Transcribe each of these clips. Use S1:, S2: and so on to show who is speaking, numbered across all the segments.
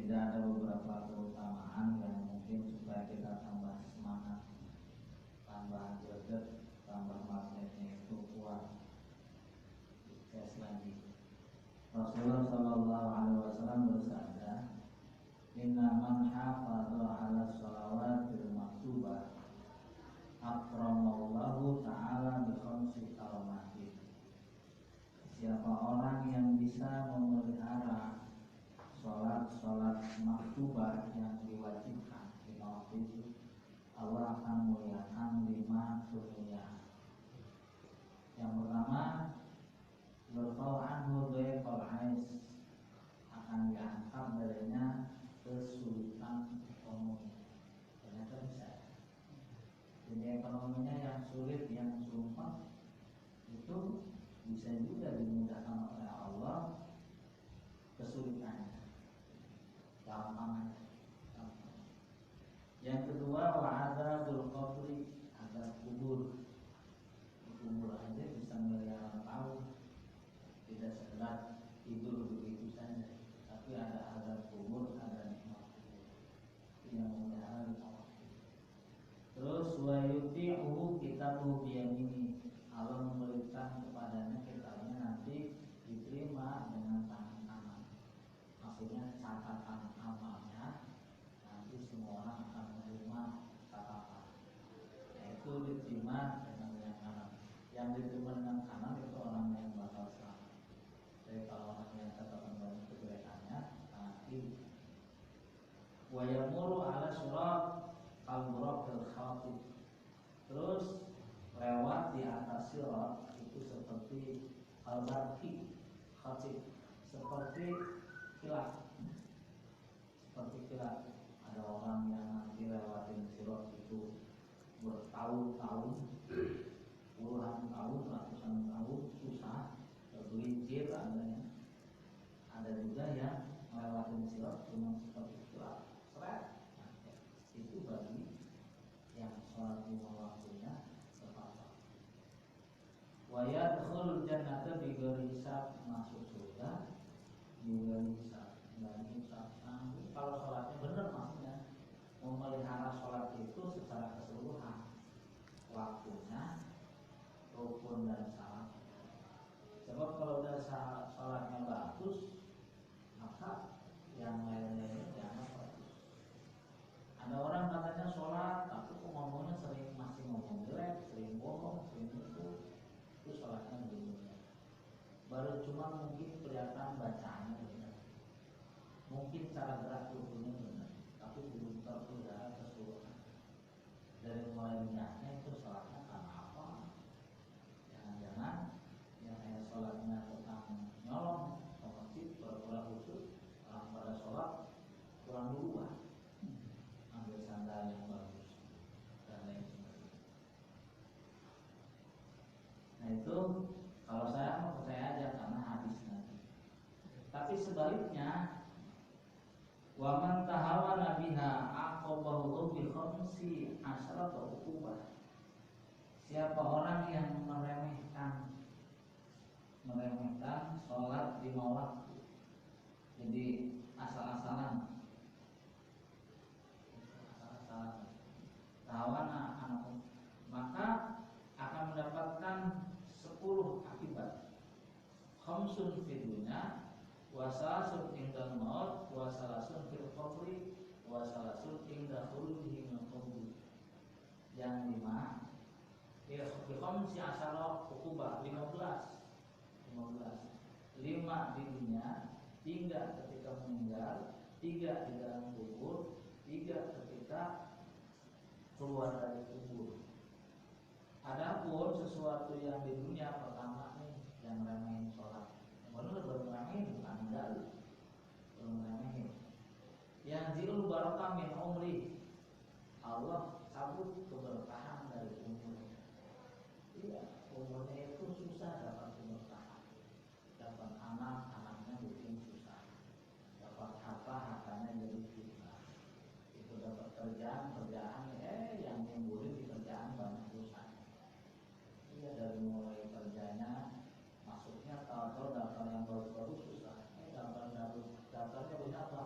S1: tidak ada beberapa keutamaan yang mungkin supaya kita tambah semangat, tambah greget, tambah magnetnya itu kuat. Saya selanjutnya Rasulullah Shallallahu Alaihi Wasallam bersabda, Inna man hafadha ala shalawatil maktubah akramallahu ta'ala bi khamsi kalimatin. Siapa orang yang bisa memelihara sholat maktubah yang diwajibkan di waktu itu, Allah akan muliakan 5 dunia. Yang pertama, yurfa'u anhu dhaiqal 'ais, akan diangkat darinya kesulitan ekonomi. Ternyata bisa. Jadi ekonominya yang sulit, yang sumpah itu bisa juga dimudahkan oleh Allah kesulitannya. Gampang. Yang kedua, wa'adzabul qabri, azab kubur. Kubur aja bisa miliaran tahun, tidak sekedar tidur begitu saja, tapi ada azab kubur, ada nikmat kubur. Itu yang memelihara Allah. Terus wa yuti'uhu kitabuhu biyamini, Allah memberikan kepadanya kitabnya nanti diterima dengan tangan kanan. Maksudnya catatan amalnya nanti semua orang akan menerima catatan. Yaitu diterima dengan yang kanan. Yang diterima dengan kanan itu orang yang bakal selamat. Jadi kalau orang yang catatan banyak kejelekannya nanti wa yamuru ala surat al-buraqil khatib. Terus lewat di atas sirat itu seperti al-barqi khatib, seperti kilat. Seperti kilat. Ada orang yang nanti lewatin sirat itu bertahun-tahun, puluhan tahun, ratusan tahun, susah, tergelincir adanya. Ada juga yang lewatin sirat cuma seperti kilat, seret. Nah, itu bagi yang sholat lima waktunya tepat. Wa yadkhulul jannata bighairi hisab, masuk surga bighairi hisab, enggak hisab. Kalau sholatnya benar, maksudnya memelihara sholat itu secara keseluruhan, waktunya, rukun dan syarat. Sebab kalau udah sholatnya bagus, maka yang lain-lainnya jangan bagus. Ada orang katanya sholat, tapi kok ngomongnya masih ngomong jelek, sering bohong, sering itu sholatnya belum. Baru cuma mungkin kelihatan bacanya benar, mungkin cara gerak tubuhnya benar, tapi belum terpelihara keseluruhan. Dari mulai niatnya itu sholatnya karena apa? Jangan-jangan yang kayak sholatnya tentang nyolong ke masjid, pura-pura khusus, orang pada sholat kurang duluan, ambil sandal yang bagus dan lain sebagainya. Nah itu kalau saya mau percaya aja karena hadis nanti. Tapi sebaliknya, wa man tahawana biha aqabahu bi khamsi asyrata uqubah. Siapa orang yang meremehkan sholat 5 waktu, jadi asal-asalan tahawana anak, maka akan mendapatkan 10 akibat. Khamsun fid dunya, wa salasun indal maut, wa salasun fil qabri, wa salasun inda khuludihi min qabri. Yang 5 ya khamsi asyara uqubah, 15. 5 di dunia, 3 ketika meninggal, 3 di dalam kubur, 3 ketika keluar dari kubur. Adapun sesuatu yang di dunia, pertama nih yang remehin sholat, benar baru remehin, bukan meninggal, baru remehin. Yang zilul barakah min umri, Allah cabut keberkahan dari umurnya. Iya, umurnya itu susah dapat keberkahan, dapat anak, anaknya bikin susah, dapat hartanya jadi fitnah. Itu dapat kerjaan yang nyemburin di kerjaan banyak dosa. Iya, dari mulai kerjanya, masuknya tahu daftar yang baru-baru susah. Daftarnya punya apa?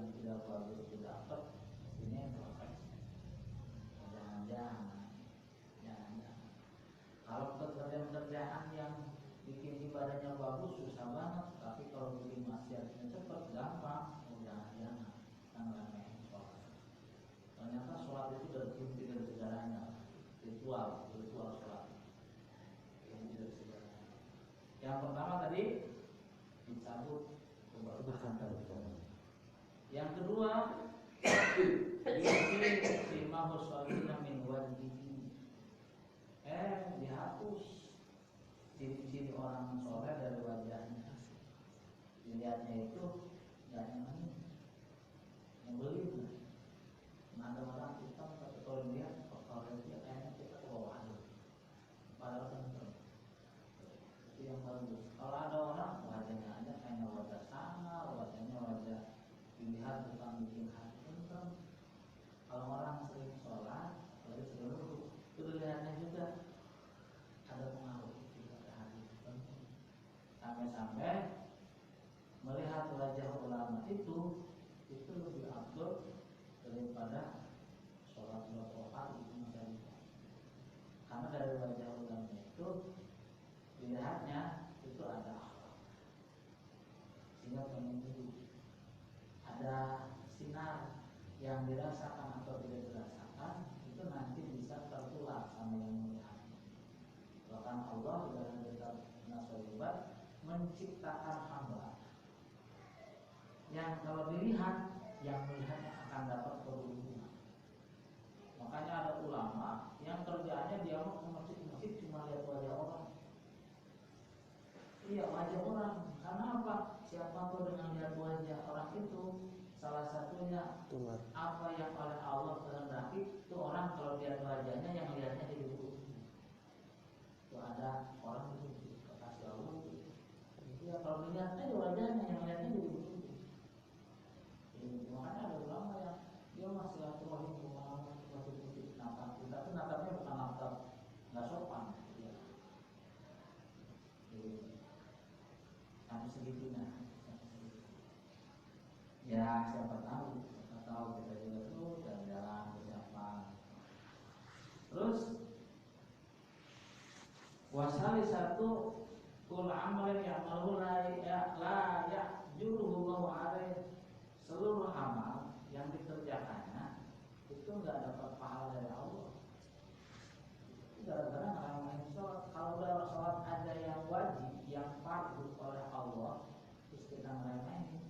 S1: yang tidak bagus itu dapat, ini protes. Jangan-jangan. Kalau pekerjaan yang bikin ibadahnya bagus susah banget, tapi kalau bikin maksiatnya cepat gampang. Jangan-jangan kan remehin sholat. Ternyata sholat itu dari inti dari sejarahnya, ritual sholat. Inti dari sejarahnya. Yang pertama tadi dicabut keberkahan. Yang kedua Imam Sholina min wajhihi, dihapus ciri-ciri orang soleh dari wajahnya. Dilihatnya itu nggak nyaman, nyebelin. Ada orang hitam tapi kalau dia kayaknya kita ke bawah aja, padahal tentu itu yang bagus. Kalau ada orang wajahnya aja kayaknya wajah sama, wajahnya wajah dilihat bukan bikin hati tenang. Kalau orang sering sholat, apalagi sering rukuk, itu dilihatnya juga ada pengaruh pada hati tenang. Sampai-sampai melihat wajah ulama itu lebih afdol daripada sholat 2 rakaat itu misalnya. Karena dari wajah ulama itu dilihatnya itu ada akhlak, sehingga pengen ada sinar yang dirasakan atau tidak dirasakan itu nanti bisa tertular sama yang melihatnya. Bahkan Allah dalam kitab Nasaibat menciptakan hamba yang kalau dilihat, yang melihatnya akan dapat keberuntungan. Makanya ada ulama yang kerjaannya dia mau ke masjid cuma lihat wajah orang. Iya, wajah orang. Karena apa? Siapapun dengan lihat wajah orang itu, salah satunya apa yang oleh Allah kehendaki, itu orang kalau lihat wajahnya yang lihatnya jadi buruk. Itu ada orang itu kasih Allah. Iya, kalau dilihatnya wajahnya yang lihatnya jadi buruk. Makanya ada ulama yang dia masih silaturahim masih putih natap, tapi natapnya bukan natap nggak sopan, ya. Sampai segitunya. Ya siapa tahu kita juga terus jalan-jalan bersiapan. Terus wasali satu kul amalin ya'malu la ya'juruhu alaih. Seluruh amal yang dikerjakannya itu nggak dapat pahala dari Allah. Gara-gara nggak sholat. Kalau dalam sholat ada yang wajib, yang fardu oleh Allah, terus kita meremehin,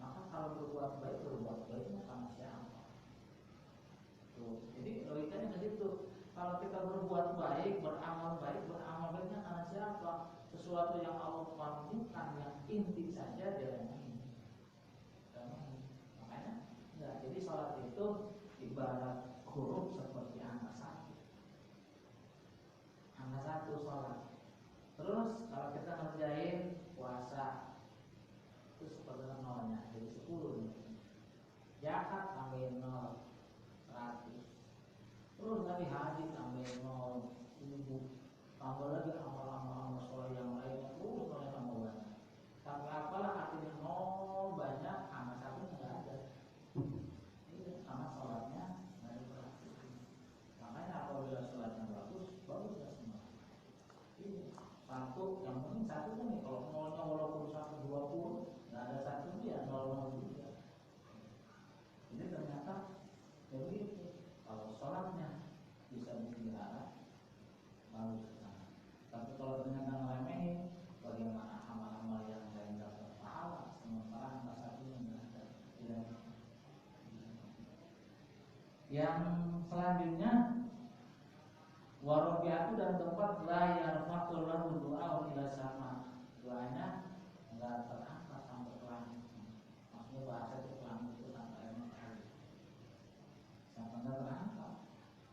S1: maka kalau berbuat baiknya sama siapa? Tuh, jadi logikanya ke situ. Kalau kita berbuat baik, beramal baiknya karena siapa? Sesuatu yang Allah wajibkan yang inti saja diremehin. Makanya enggak. Jadi sholat itu ibarat huruf seperti angka 1 sholat. Terus kalau kita ngerjain puasa itu seperti nolnya, jadi 10. Zakat tambahin 0, 100. Terus tadi haji tambahin 0, 1000. Tambah lagi amal-amal sholat yang lainnya, terus nolnya tambah banyak. Sampai apalah artinya 0 banyak, angka 1 nggak ada. Karena sholatnya nggak diperhatikan. Makanya apabila sholatnya bagus ya semua. Ini satu, yang penting satu kan nih. Kalau nolnya walaupun 120, nggak ada satu ya 00 juga. Jadi ternyata begitu. Kalau sholatnya bisa dipelihara, bagus kesana. Tapi kalau ternyata ngeremehin, bagaimana amal-amal yang lain dapat pahala sementara angka 1 nggak ada. Tidak. Yang selanjutnya warobiatu dan tempat la yarfa'u lahu du'a ila sama. Doanya enggak terangkat sampai ke langit. Maksudnya bahasa itu ke langit itu sampai MNR. Sampai enggak terangkat.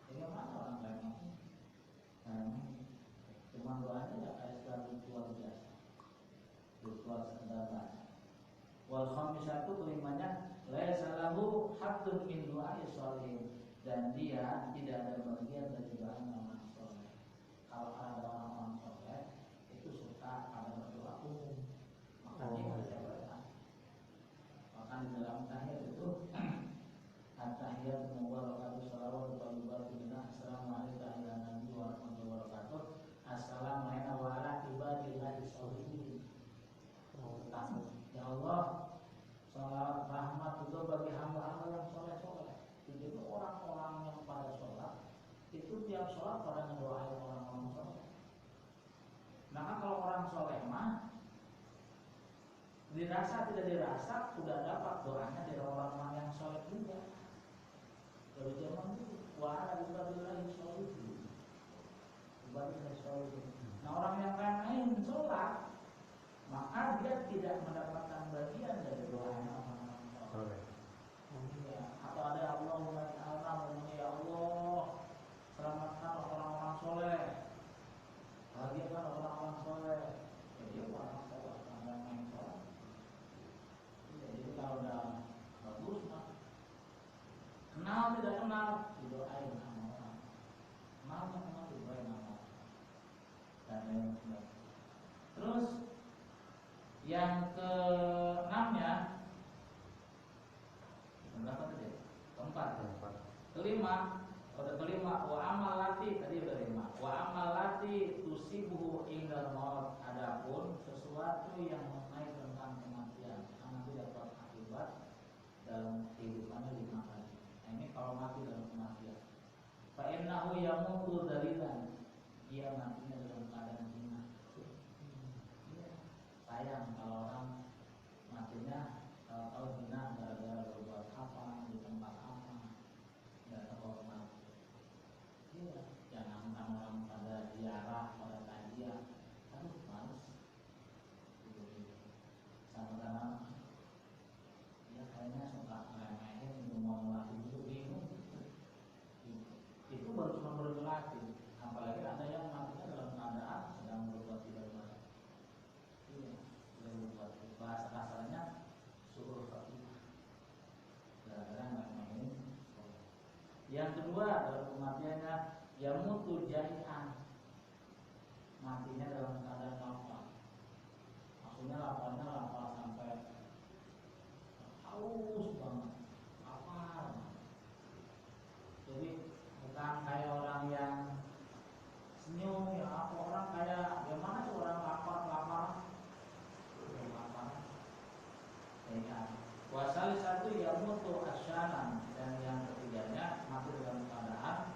S1: Jadi mana orang lain itu? Cuma doanya ya kayak sekedar ritual biasa. Ritual sekedar baca. Wal khamisatu kelimanya laisa lahu haddun min du'a'i sholihin, dan dia tidak ada bagian dari doa orang soleh. Kalau ada orang-orang soleh itu suka ada berdoa umum, makanya ada doa. Maka di dalam tahiyat tahiyyatun mubarakatuh shalawatun thayyibatu minna assalamu alayka ya nabi wa rahmatullahi wa barakatuh assalamu alayna wa ala ibadillahi sholihin. Ya Allah, salat rahmat itu bagi hamba-hamba yang soleh-soleh. Jadi orang-orang yang pada sholat itu tiap sholat pada mendoain orang-orang soleh. Maka kalau orang soleh mah dirasa tidak dirasa sudah dapat doanya dari orang-orang yang soleh juga. Dari zaman itu wahai ibadillahi sholihin. Ibadillahi sholihin. Nah orang yang lain sholat maka dia tidak mendapatkan bagian dari doanya orang-orang soleh. Ya, atau ada Allahumma ya Allah selamatkan orang-orang soleh, bahagiakan orang-orang soleh. Jadi orang soleh orang yang soleh. Jadi kalau udah bagus mah kenal tidak kenal didoain sama orang, kenal didoain sama orang. Dan yang terus yang ke-6-nya berapa tadi? Keempat. Kelima wa amal lati tadi udah 5. Wa amal lati tusibuhu indal maut, adapun sesuatu yang mengenai tentang kematian yang nanti dapat akibat dalam kehidupannya 5 kali. Nah, ini kalau mati dalam kematian. Fa innahu yamutu dalilan, dia matinya dalam keadaan hina. Sayang kalau orang matinya kalau hina gara-gara berbuat apa di tempat apa nggak terhormat. Iya, jangan orang pada ziarah pada takziah, aduh males. Sama-sama, ya kayaknya suka ngeremehin mau melatih itu bingung. Itu baru cuma berlatih, apalagi ada yang matinya dalam keadaan sedang berbuat tidak baik. Bahasa kasarnya suruh fatihah gara-gara main-main. Yang kedua dalam kematiannya yamutu jai'an, matinya dalam keadaan lapar. Maksudnya laparnya lapar sampai haus banget, lapar. Jadi bukan kayak orang yang senyum ya, apa orang kayak gimana tuh orang lapar. Wasal satu yamutu asyanan, dan yang ketiganya mati dalam keadaan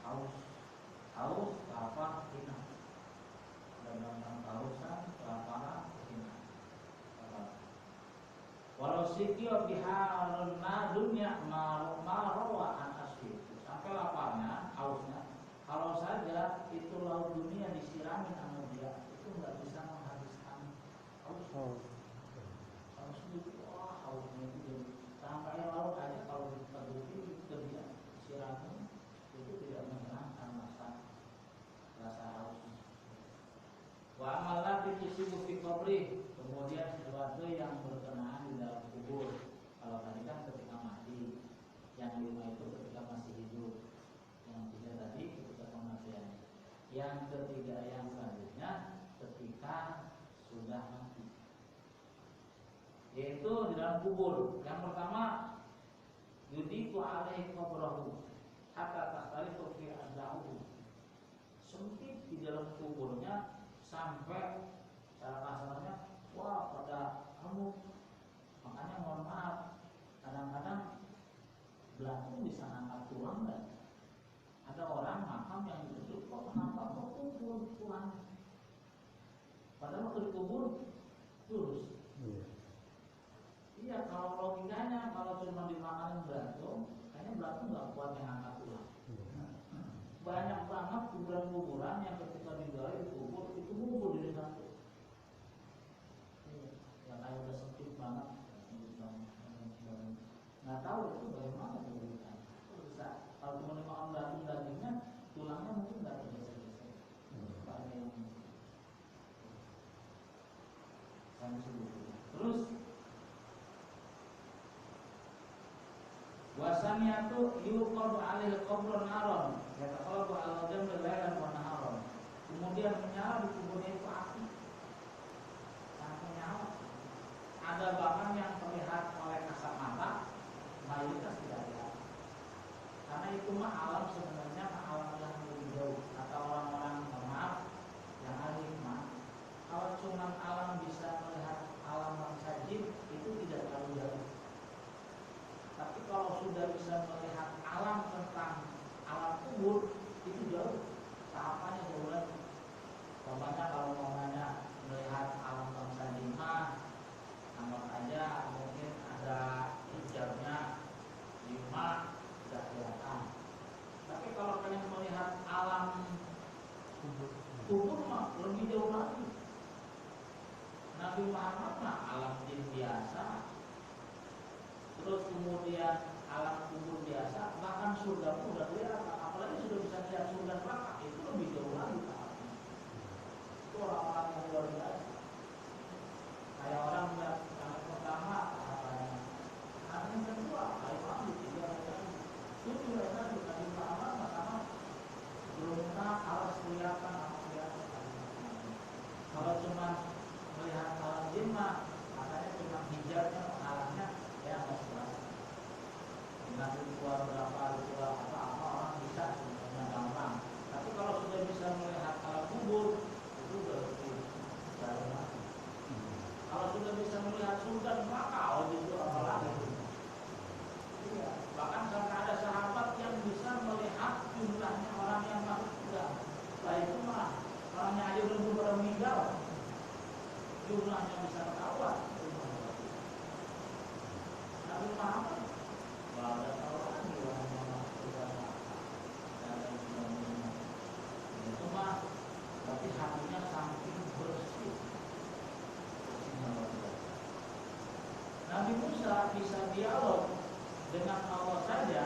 S1: haus, lapar, hina. Dalam kehausan, kelaparan, hina. Walau sikio biharna dunia marwa an asfi, sampai laparnya, hausnya. Kalau saja itu laut dunia disirami sama dia, itu nggak bisa menghabiskan haus. Hausnya itu sampai laut aja kalau terbukti dia sirami itu tidak menghilangkan rasa haus. Wa amalan ditusibu fi qabri, kemudian sesuatu yang berkenaan di dalam kubur. Kalau tadi kan ketika mati, yang 5 itu ketika masih hidup, yang 3 tadi ketika kematian, yang ketiga yang selanjutnya ketika sudah mati, yaitu di dalam kubur. Yang pertama yudiku alaihi qabrahu hatta tastariqu fi adzahu, sempit di dalam kuburnya sampai cara kasarnya wah pada remuk. Makanya mohon maaf, kadang-kadang belatung bisa ngangkat tulang dan ada orang makam yang ditutup kok kenapa kok kubur tulang, padahal waktu dikubur lurus. Iya, kalau logikanya kalau cuma dimakanin belatung, kayaknya belatung nggak kuat yang angkat tulang. Banyak banget kuburan-kuburan yang ketika digali dikubur itu kubur di satu. Yang kayak udah sempit banget, nggak tahu itu bagaimana keburukan. Bisa kalau cuma dimakan belatung dagingnya, tulangnya mungkin nggak tergeser-geser. Ada yang terus wasaniatu yuqadu alil qabr naron, yataqallabu al-jam lailan wa naharon. Kemudian menyala di kuburnya itu api. Sangat menyala. Ada bahkan yang terlihat oleh kasat mata, mayoritas tidak ada. Nabi Muhammad mah alam jin biasa, terus kemudian alam kubur biasa, bahkan surga pun udah kelihatan, apalagi sudah bisa lihat surga neraka, itu lebih jauh lagi taatnya. Itu orang-orang yang luar biasa. Kayak orang melihat yang pertama tahapannya, yang kedua hari mandi, tiga hari lagi, tujuh hari lagi, Nabi Muhammad sama berumah alas kelihatan apa kelihatan. Kalau cuma melihat alam jin mah, makanya cuma hijabnya penghalangnya ya nggak selesai. Nanti keluar berapa keluar apa orang bisa sebenarnya gampang. Tapi kalau sudah bisa melihat alam kubur itu udah lebih jauh lagi. Kalau sudah bisa melihat surga neraka, oh itu apalagi. Iya. Bahkan sampai ada sahabat yang bisa melihat jumlahnya orang yang masuk surga. Setelah itu mah orangnya aja belum pada meninggal, jumlahnya bisa ketahuan. Nabi Muhammad ada orang yang masuk surga dan sebagainya. Itu mah berarti hatinya saking bersih. Nabi Musa bisa dialog dengan Allah saja.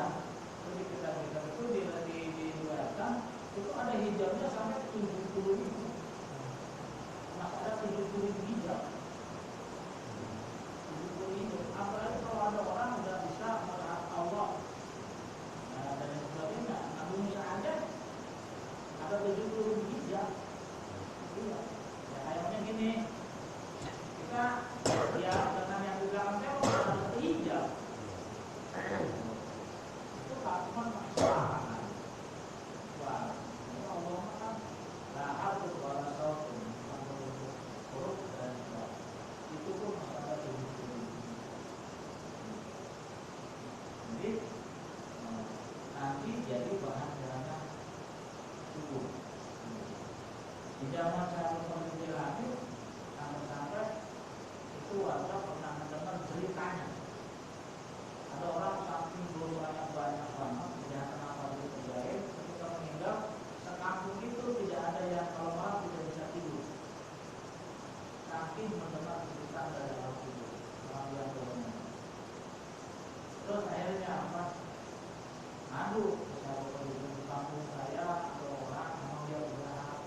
S1: Jadi kita itu diriwayatkan itu ada hijabnya sampai 70.000. Masih ada 70.000 hijab. 70.000. Apalagi kalau ada orang udah bisa melihat Allah dan sebagainya. Nabi Musa aja ada 70.000 hijab. Iya. Ya kayaknya gini. Kita ya dengan yang di belakang tembok ada hijab. Itu tak cuma masalah. Wah, ini Allah kan lah harus warasau huruf dan itu pun ada tujuh. Jadi nanti jadi bahan dana kubur. Di zaman saya berpikir lagi sampai itu warga pernah mendengar ceritanya. Ada orang saking dosanya banyak banget, tidak kenapa dia terjahit, ketika meninggal sekampung itu tidak ada yang kalau malam tidak bisa tidur. Saking mendengar cerita dari orang itu, orang yang berumur. Terus akhirnya apa? Aduh, saya di kampung saya ada orang memang dia berharap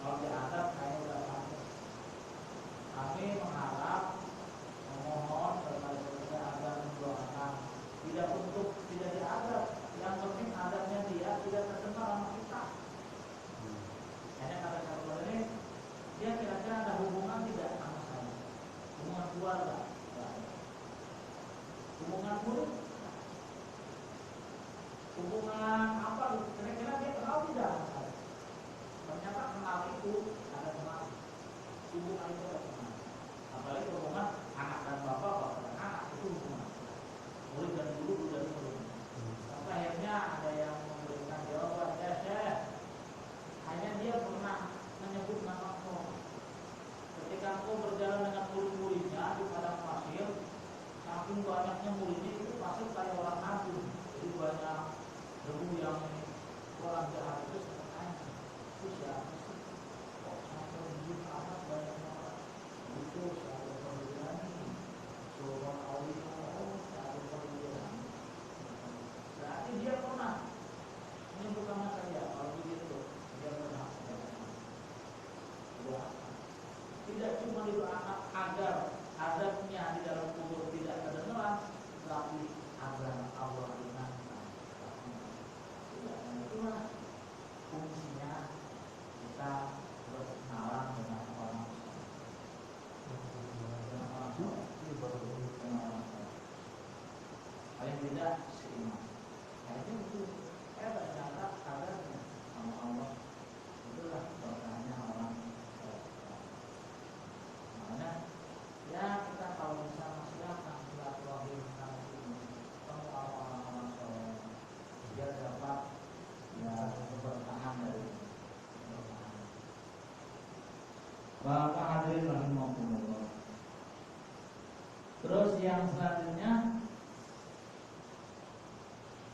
S1: kalau diadab saya udah sampai. Kami mengharap, memohon kepada saudara agar mendoakan, tidak untuk tidak diadab, yang penting adabnya dia tidak terdengar sama kita. Hanya kata saudara ini, dia kira-kira ada hubungan tidak sama saya, hubungan keluarga, hubungan murid, hubungan apa? Kira-kira dia kenal tidak sama saya? Ternyata kenal itu ada kenal, hubungan itu ada kenal. Apalagi hubungan anak dan bapak dan anak itu hubungan murid dan guru dan murid. Sampai akhirnya ada yang memberikan jawaban, Syekh, hanya dia pernah menyebut nama kau. Ketika kau berjalan dengan murid-muridnya di padang pasir, saking banyaknya muridnya itu pasir kayak orang nabung. Jadi banyak debu yang orang jahat itu sepertinya itu siapa sih? Kok sampai begitu amat banyaknya orang? Itu selalu berani, seorang awli selalu berani. Berarti dia pernah menyebut nama saya. Kalau begitu dia pernah. Tidak cuma didoakan agar adabnya di dalam kubur tidak terdengar, tapi agar Allah ingatkan. Itulah fungsinya kita berkenalan dengan orang. Paling tidak seiman. Akhirnya itu saya ternyata sadar sama Allah. Itulah berkahnya orang. Makanya ya kita kalau bisa masyarakat silaturahim ketemu orang-orang soleh biar dapat ya keberkahan dari Bapak hadirin rahimahumullah. Terus yang selanjutnya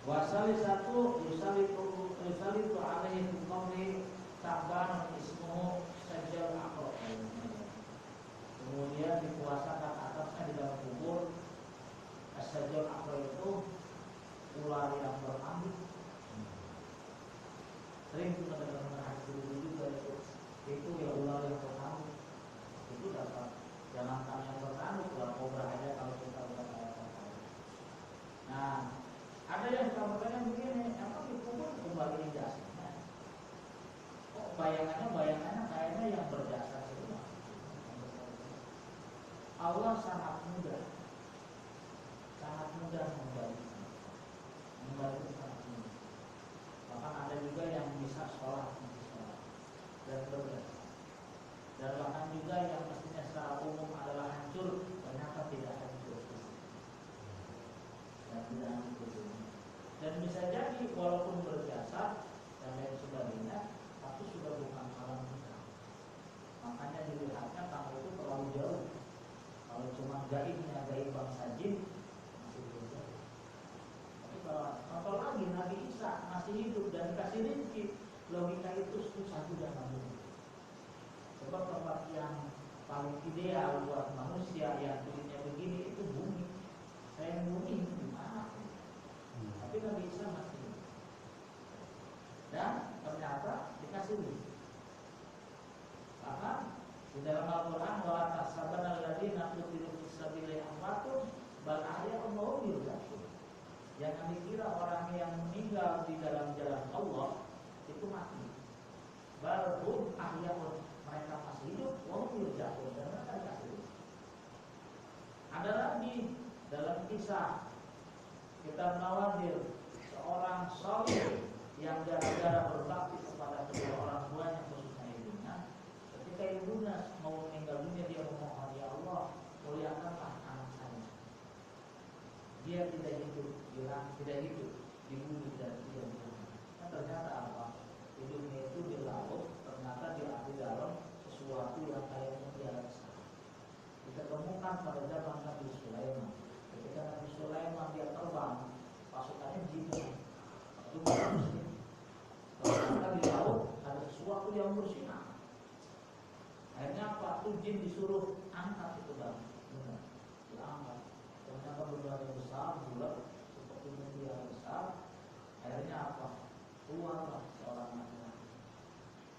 S1: wasali satu yusalitu alaihi qawli ta'ban ismuhu sajjal aqrab. kemudian dikuasakan atasnya di dalam kubur. As-sajjal akbar itu ular yang berambut. Sering kita dengar hadis dulu juga itu ya ular yang berambut. Itu dapat jangankan yang berambut, ular kobra aja kalau kita udah kayak apa. Nah, ada yang suka bertanya begini, emang di kubur kembali jasanya? Kok bayangannya kayaknya yang berjasa semua. Allah sangat mudah membantu sangat mudah. Bahkan ada juga yang bisa sholat dan berbeda. Dan bahkan juga yang mestinya secara umum adalah hancur, ternyata tidak hancur. Dan bisa jadi walaupun berjasa dan lain sebagainya, tapi sudah bukan alam kita. Makanya dilihatnya kamu itu terlalu jauh. Kalau cuma gaibnya gaib bangsa jin masih belum jauh. Tapi kalau lagi Nabi Isa masih hidup dan dikasih rezeki, logika itu susah juga namun. Sebab tempat yang paling ideal buat manusia yang kulitnya begini itu bumi. Saya bumi itu gimana? Tapi Nabi Isa masih hidup. Dan ternyata dikasih rezeki. Bahkan di dalam Al-Quran wala tahsabanna alladziina qutilu fis sabilillahi amwatun bal ahya'un wa hum yurzaqun. Jangan dikira orang yang meninggal di dalam jalan Allah itu mati. Bal hum ahya'un, mereka masih hidup, wa hum yurzaqun, dan mereka dikasih hidup. Ada lagi dalam kisah kitab Nawadir, seorang salih yang gara-gara berbakti kepada kedua orang tuanya khususnya ibunya. Ketika ibunya mau meninggal dunia, dia memohon, ya Allah, muliakanlah anak saya. Dia tidak hidup, dibunuh dan tidak dibunuh. Nah, ternyata apa? Hidupnya itu di laut, ternyata dia di dalam sesuatu yang kayaknya dia besar. Kita temukan pada zaman Nabi Sulaiman. Ketika Nabi Sulaiman dia terbang, pasukannya jin. Itu muslim. Ternyata di laut ada sesuatu yang bersinar. Akhirnya apa? Itu jin disuruh angkat itu bang, diangkat. Ternyata berbagai besar, bulat, seperti media besar. Akhirnya apa? Keluarlah seorang laki-laki.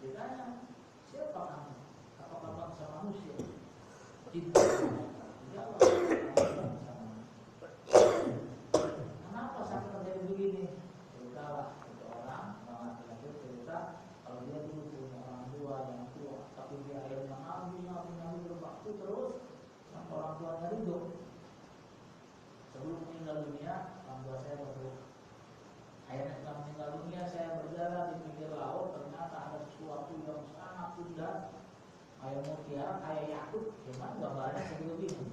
S1: Ditanya, siapa kamu? Apakah bangsa manusia? Jin. Jawab, bangsa manusia. Kenapa sampai terjadi begini? Ceritalah itu orang laki-laki cerita kalau dia dulu punya orang tua yang tua, tapi dia akhirnya nabi berbakti terus sampai orang tuanya ridho. Sebelum meninggal dunia, orang tua saya berdoa. Akhirnya setelah meninggal dunia, saya berjalan di pinggir laut, ternyata ada sesuatu yang sangat indah, kayak mutiara, kayak yakut, cuman gambarnya seperti ini.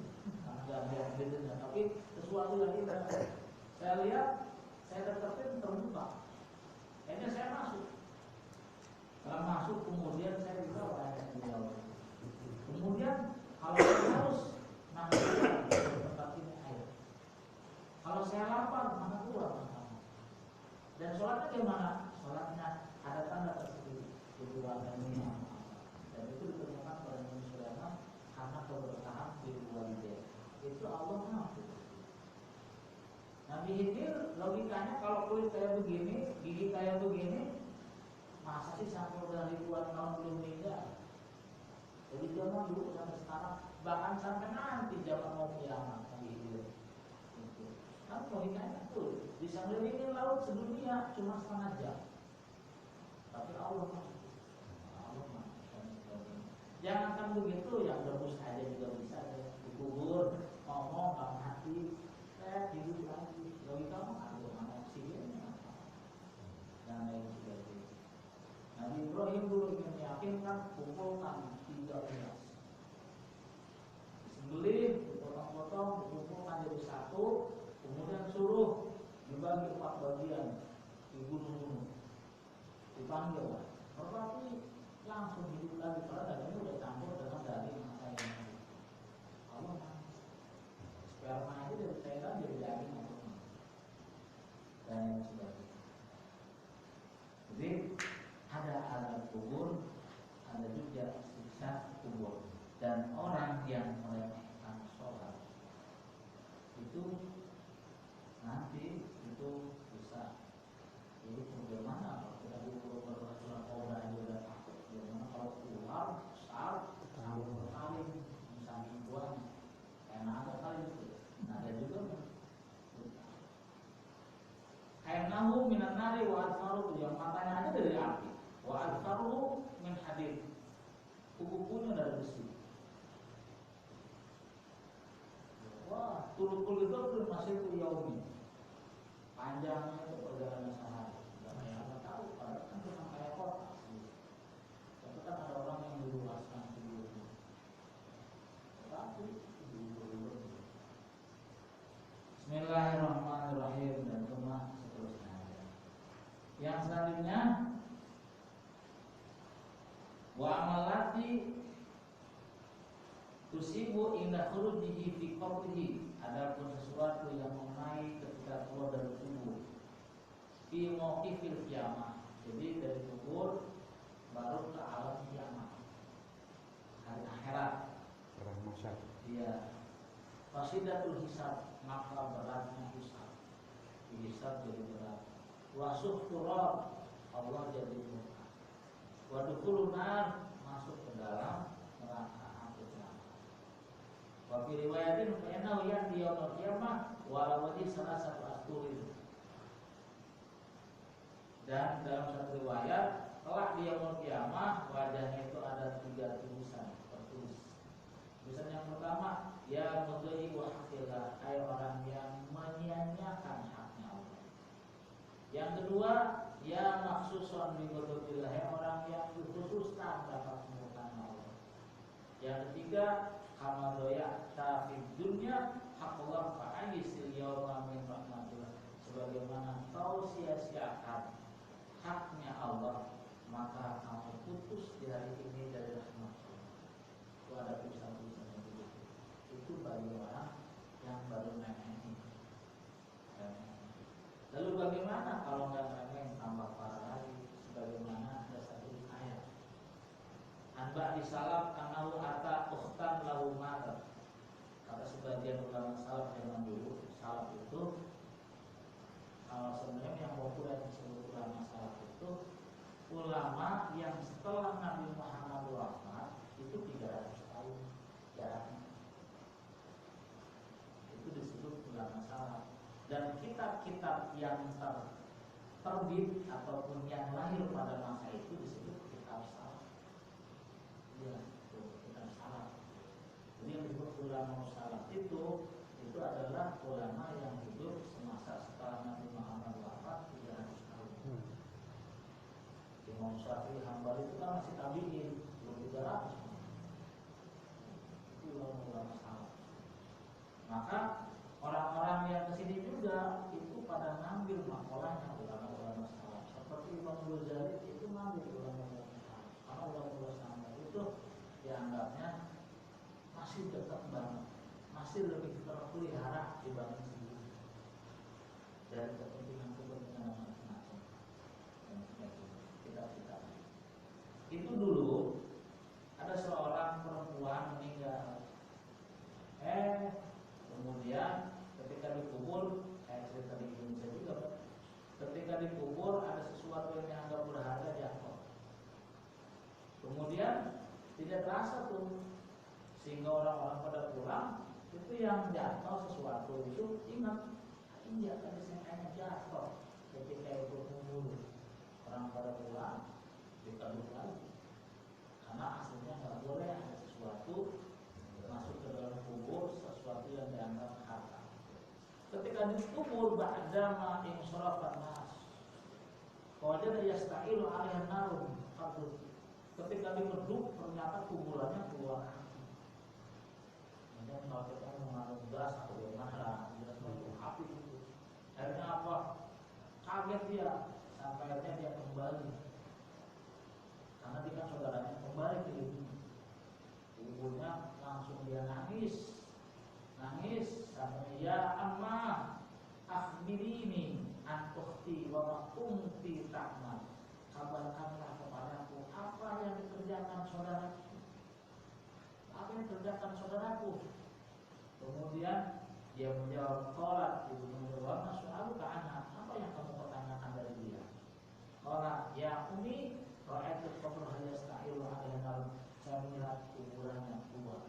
S1: Nggak lihat bedanya, tapi sesuatu yang indah. Saya lihat, saya deketin terbuka. Akhirnya saya masuk. Setelah masuk, kemudian saya dibawa di laut. Kemudian kalau saya haus, mana keluar tempat ini air. Kalau saya lapar, mana keluar tempat. Dan sholatnya gimana? Sholatnya ada tanda tersebut di luar dan ini. Dan itu ditemukan pada Nabi Sulaiman karena keberkahan di luar dia. Itu Allah mampu. Nabi Khidir logikanya kalau kulit kayak begini, gigi kayak begini, masa sih sampai udah ribuan tahun belum meninggal? Jadi zaman dulu sampai sekarang, bahkan sampai nanti zaman mau kiamat Nabi Khidir. Kan logikanya tuh bisa ngelilingi laut sedunia cuma setengah jam. Tapi Allah mampu. Jangankan begitu, yang rebus aja juga bisa ya. Dikubur, ngomong, gak mati, hidup lagi. Logika mah ada mana oksigennya dan lain sebagainya. Nabi Ibrahim dulu ingin meyakinkan, kumpulkan 3 belas. Disembelih, dipotong-potong, dikumpulkan jadi satu, kemudian suruh dibagi 4 bagian di gunung-gunung. Dipanggil lah. Tetapi langsung hidup lagi karena dagingnya udah campur dengan daging ayam. Allah nangis. Sperma aja dari cairan jadi daging dan yang sebagainya. Jadi ada kubur, ada juga siksa kubur. Dan orang yang Ainahu minan nari wa adfaru, yang matanya aja dari api. Wa adfaru min hadid, kuku-kukunya dari besi. Wah, tulukul itu masih itu yaumi. Panjangnya itu perjalanan sehari. Gak kayak apa tahu, padahal kan cuma kayak kota. Tapi kan ada orang yang diluaskan dulu. Tapi dulu. Bismillahirrahmanirrahim dan seterusnya. Yang selanjutnya, wa amalati tusibu inda khurujihi fi qabrihi, adapun sesuatu yang mengenai ketika keluar dari kubur fi mauqifil qiyamah, jadi dari kubur baru ke alam kiamat, hari akhirat,
S2: mahsyar.
S1: iya, fasidatul hisab, maka beratnya hisab, hisab jadi berat, wasuh turab, Allah jadi murka, wadukhulun nar, masuk ke dalam neraka. Wa fi riwayatin fa innahu ya'ti yaumil qiyamah wa ala wajhi salasatu asturin. Dan dalam satu riwayat, kelak di yaumil qiyamah wajahnya itu ada 3 tulisan tertulis. Tulisan yang pertama, ya mudhi wa haqillah, hai orang yang menyia-nyiakan haknya Allah. Yang kedua, ya maksuson bi ghadabillah, hai orang yang dikhususkan dapat kemurkaan Allah. Yang ketiga, kama doya tafid dunya haqqullah fa'ayisil yawma min rahmatillah, sebagaimana kau sia-siakan haknya Allah, maka kamu putus di hari ini dari rahmat Allah. Itu ada tulisan-tulisan yang begitu. Itu bagi orang yang baru memeng. Lalu bagaimana kalau nggak memeng, tambah parah lagi, sebagaimana ada satu ayat. Anba disalaf anahu ata ukhtan lahu matat. Kata sebagian ulama salaf zaman dulu, salaf itu sebenarnya yang populer disebut ulama salaf itu ulama yang setelah Nabi Muhammad wafat itu 300 tahun jaraknya. Itu disebut ulama salaf. Dan kitab-kitab yang terbit ataupun yang lahir pada masa itu disebut kitab salaf. Ya, kita salah. Jadi yang disebut ulama salaf itu adalah ulama yang hidup semasa setelah Nabi Muhammad wafat 300 tahun. Imam Syafi'i, Hambali itu kan masih tabi'in, belum 300. Itu ulama salaf. Maka orang-orang yang kesini juga itu pada ngambil makolahnya ulama-ulama salaf. Seperti Imam Ghazali itu ngambil ulama-ulama salaf. Karena ulama-ulama salaf itu dianggapnya masih dekat banget, masih lebih terpelihara dibanding sebelumnya dari kepentingan macam-macam. Kita itu dulu ada seorang perempuan meninggal, kemudian ketika dikubur, cerita di Indonesia juga, ketika dikubur ada sesuatu yang dianggap berharga jatuh. Kemudian tidak terasa tuh, sehingga orang-orang pada pulang itu yang jatuh sesuatu itu ingat, iya tadi saya jatuh ketika itu kubur. Orang pada pulang dikabur lagi, karena aslinya nggak boleh ada sesuatu masuk ke dalam kubur, sesuatu yang dianggap harta. Ketika dikubur ba'dama insharafan nas, wajada yasta'ilu 'alaiha narun fadl. Ketika dimeduk ternyata kuburannya keluar api. Kemudian kalau kita mengandung gas atau bagaimana, gas itu api itu. Akhirnya apa? Kaget dia, sampai akhirnya dia kembali. Karena dia kan saudaranya kembali ke ibunya. Ibunya langsung dia nangis sampai, ya amma akhbirini an ukhti wa ma kunti ta'mal. Kabarkanlah kepadaku apa yang dikerjakan saudaraku. Apa yang dikerjakan saudaraku? Kemudian dia menjawab, qalat, ibu menjawab, soal ka'ana, apa yang kamu pertanyakan dari dia? Qalat, ya umi, ra'aitu qabr yasta'ilu 'alaiha nar. Saya melihat kuburannya keluar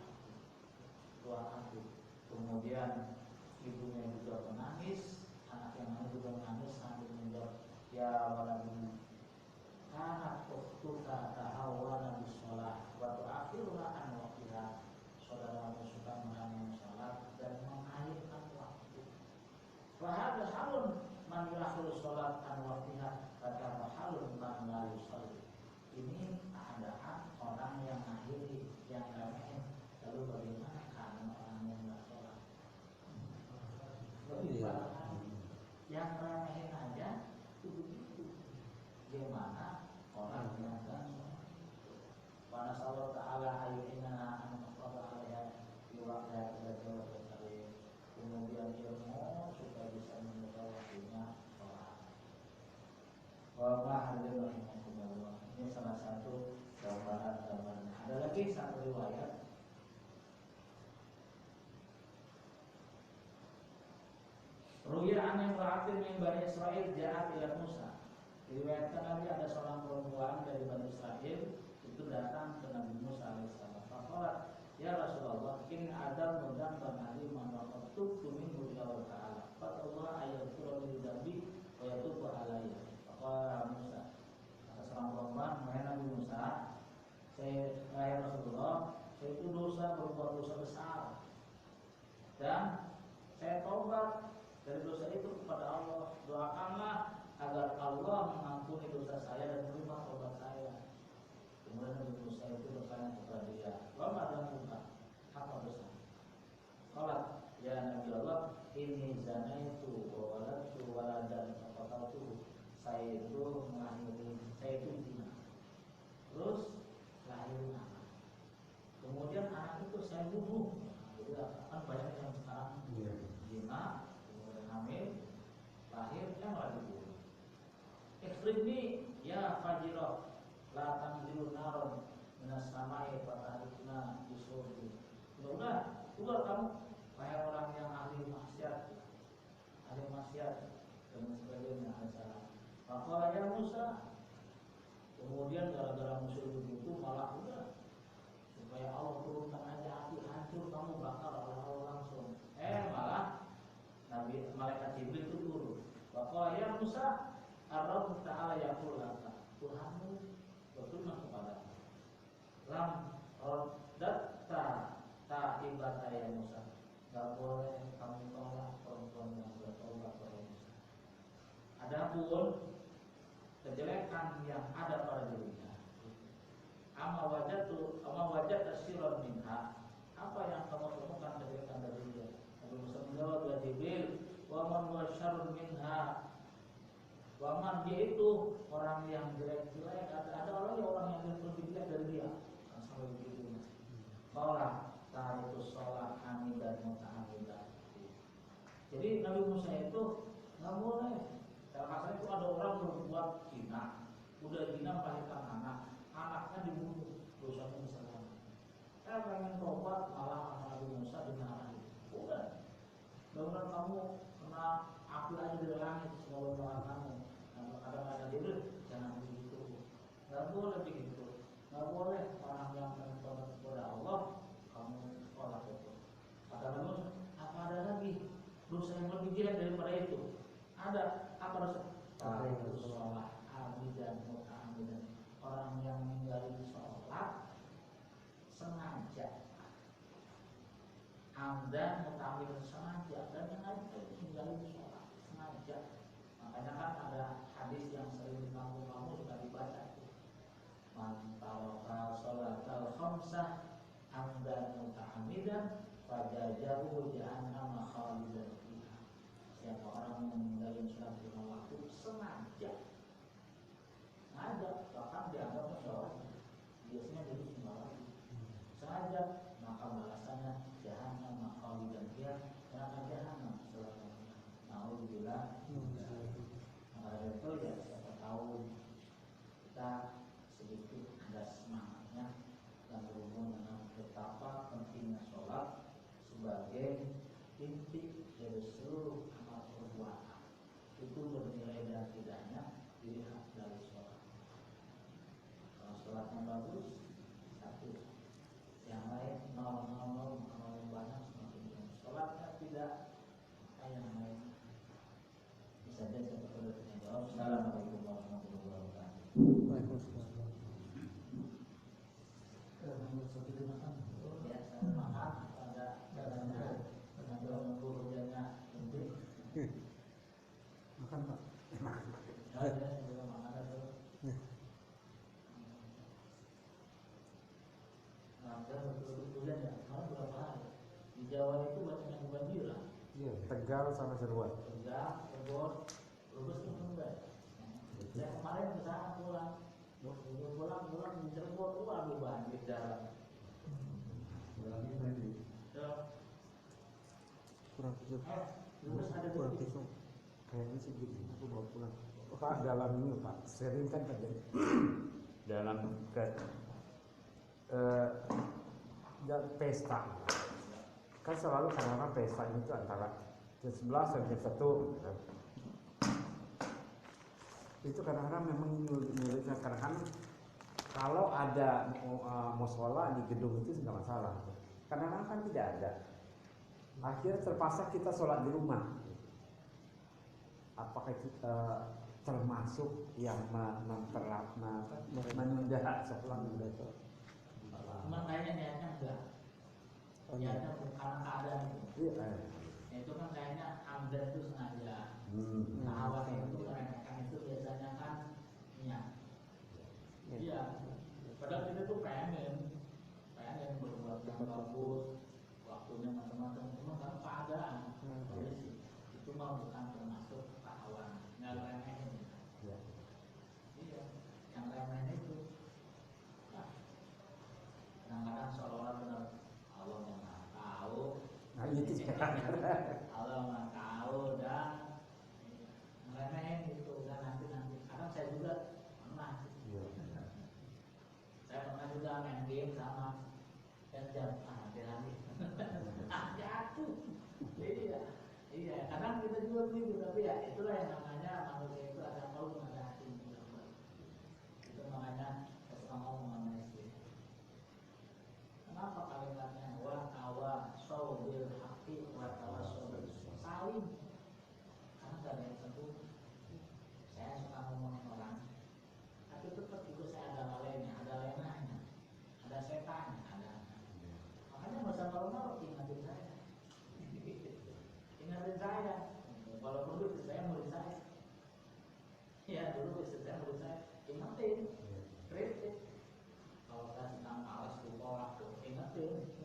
S1: api. Kemudian ibunya juga menangis, anak yang lain juga menangis sambil menjawab ya waladun kanat ukhtuka tahawwana bisolah wa tu'akhiruha an waqtiha. Saudaramu suka menghanyam sholat dan mengakhirkan waktu. Wa hadha halun man yuakhiru sholat an waqtiha kata halun man la yusalli. Ini keadaan orang yang akhiri, yang remehin. Lalu bagaimana kan orang yang nggak sholat? Yang remehin aja itu begitu. Gimana orang yang nggak sholat? Pada Allah Taala ayuhina an-nafada alaiha diwakil kita jawab sekali. Kemudian ilmu supaya bisa menjaga waktunya sholat. Wabah hadirin rahimakumullah. Ini salah satu gambaran. Ada lagi satu riwayat. Ruya an imra'atin min Bani Israil ja'at ila Musa. Diriwayatkan Nabi ada seorang perempuan dari Bani Israil itu datang ke Nabi Musa alaihissalam. Faqalat, ya Rasulullah, in adam mudan banali man waqtu minhu ila ta'ala. Fatallah ayatul dzambi wa yatubu alayya. Faqala Musa, kata seorang perempuan, wahai Nabi Musa, wahai Rasulullah, saya itu berbuat dosa besar dan saya taubat dari dosa itu kepada Allah. Doakanlah agar Allah mengampuni dosa saya dan menerima taubat saya. Kemudian Nabi Musa itu bertanya kepada dia, wa ma'lamuka, apa dosa? Qalat, ya Nabi Allah, ini zanaitu wa waladtu waladan faqataltu. Saya itu zina. Terus lahir anak. Kemudian anak itu saya bunuh. Jadi kan banyak yang sekarang zina, kemudian hamil, lahir yang lagi bunuh. Ikhrijni ya fajirah la tanzilu naron minas samai fatarikna bisurdi. Udah, keluar kamu, wahai orang yang ahli maksiat dan sebagainya. Maka ya Musa, kemudian gara-gara musuh begitu malah udah supaya Allah turunkan aja api hancur kamu bakar oleh Allah langsung. Malah Nabi malaikat Jibril itu turun. Maka ya Musa, Allah Taala yaqul laka, Tuhanmu berfirman kepada lam roddatta ta'ibata ya Musa. Gak boleh kamu tolak perempuan yang bertobat kepada Musa. Adapun kejelekan yang ada pada dirinya, ama wajat tasyiran minha, apa yang kamu temukan kejelekan dari dia? Nabi Musa menjawab, ya Jibril, wa man wasyarun minha, wa man, dia itu orang yang jelek-jelek, ada orang yang lebih jelek dari dia. Sampai begitu. Orang tariku sholat hamidan muta'amidan. Jadi Nabi Musa itu nggak boleh. Karena itu ada orang berbuat zina, udah zina melahirkan anaknya dibunuh, dosanya besar. Saya pengen tobat, malah Nabi Musa dimarahin. Udah, mudah-mudahan kamu kena api aja dari langit, semoga doa kamu. Kadang-kadang dia jangan begitu, nggak boleh begitu, nggak boleh orang yang bertobat kepada Allah kamu tolak itu. Kata Nabi Musa, apa ada lagi dosa yang lebih jelek daripada itu? Ada. Apa dosa? Tariku sholat amidan muta'amidan, orang yang meninggalin sholat sengaja, amdan muta'amidan sengaja, dan yang lain meninggalin sholat sengaja. Makanya kan ada hadis yang sering di kampung-kampung suka dibaca itu, man taraka sholatal khamsah amdan muta'amidan fajajahu jahannam khalidan. Siapa orang yang meninggalin sholat lima waktu sengaja, bahkan dianggap sholat biasanya jadi sembarangan, sengaja, maka balasannya jahannam khalidan, dia neraka jahannam selamanya. Nauzubillah. Maka itu ya siapa tahu kita sedikit ada semangatnya dan berhubung dengan betapa pentingnya sholat sebagai inti dari seluruh amal perbuatan. Itu bernilai dan tidaknya dilihat dari sholat. Kalau sholatnya bagus, satu. Yang lain nol banyak semakin banyak. Sholatnya tidak, yang lain bisa saja seperti itu. Assalamualaikum. Ada juga mana tuh. Ada betul-betul ya, malah berapa hari. Di Jawa itu banyak yang kebanjiran.
S2: Iya, Tegal sama Cirebon.
S1: Tegal, Cirebon, Brebes itu enggak. Saya kemarin ke sana pulang di Cirebon, waduh banjir jalan.
S2: Kurang tisu.
S1: Brebes ada
S2: Kurang
S1: di
S2: tisu. Kayaknya sih gitu. Aku bawa pulang. Pak, dalam ini Pak, sering kan terjadi dalam pesta. Kan selalu kadang-kadang pesta itu antara jam 11 sampai jam 1 gitu. Itu kadang-kadang memang nyulitnya, kadang-kadang kalau ada musola di gedung itu nggak masalah. Kadang-kadang kan tidak ada. Akhirnya terpaksa kita sholat di rumah. Apakah kita termasuk yang menunda sholat itu?
S1: Makanya niatnya enggak. Niatnya karena keadaan itu.
S2: Iya.
S1: Itu kan kayaknya amdan itu sengaja. Awal itu meremehkan itu biasanya kan niat. Iya. Padahal kita tuh pengen berbuat yang bagus, waktunya macam-macam, cuma kan keadaan. Jadi itu mau bukan termasuk kawan, nggak remehin. Iya. Yang remehin itu. Kadang-kadang seolah-olah benar Allah yang tahu.
S2: Nah itu
S1: Allah yang tahu dan ngeremehin gitu dan nanti kadang saya juga pernah. Saya pernah juga main game sama jam lagi jatuh. Iya kadang kita juga begitu, tapi ya itulah yang namanya manusia itu ada kaum ada hati. Itu makanya Rasulullah ngomong istri. Kenapa kalimatnya wa tawassaw bil haqqi wa tawassaw bis salim? Karena ada yang satu saya suka ngomongin orang, tapi tetap itu saya ada lalainya, ada lenahnya, ada setannya, ada. Makanya nggak usah malu-malu ingatin saya. Ingatin saya. Walaupun dulu istri saya murid saya. Ya dulu istri saya murid saya. Ingatin, kritik. Kalau saya sedang malas lupa waktu, ingatin.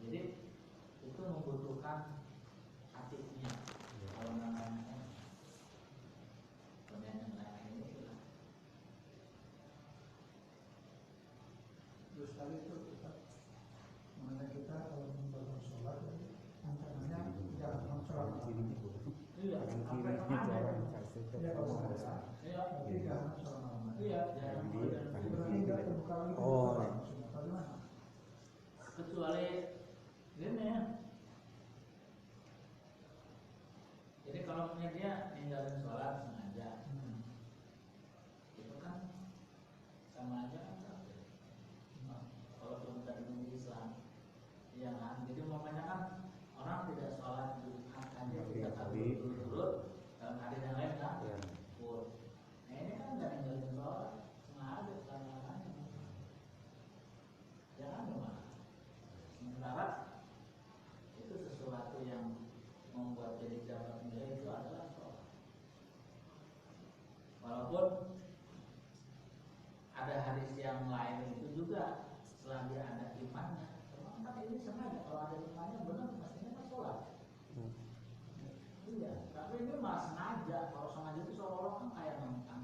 S1: Jadi itu membutuhkan hatinya. Kalau namanya yang lain itu lah.
S3: Terus kali itu mengenai kita kalau membangun sholat, antaranya jangan sholat.
S1: Iya,
S2: kiri itu orang kasih ke
S1: iya,
S3: tapi jangan sholat.
S1: iya,
S3: Berarti tidak terbuka lagi. Bagaimana?
S1: Kecuali gini ya. Jadi kalau dia ninggalin sholat sengaja, itu kan sama aja kan kafir. Kalau kita di Islam, iya kan. Jadi makanya kan orang tidak sholat Jumat aja kita berturut-turut dalam hadis yang lain kan. Nah ini kan nggak ninggalin sholat sengaja selama-lamanya. Jangan gimana? Sementara itu sesuatu yang membuat jadi dapat nilai itu adalah sholat. Walaupun ada hadis yang lain itu juga setelah dia ada imannya, teman-teman ini sengaja kalau ada imannya benar mestinya kan sholat. Iya, tapi ini malah sengaja. Kalau sengaja itu seolah-olah kan kayak nonton.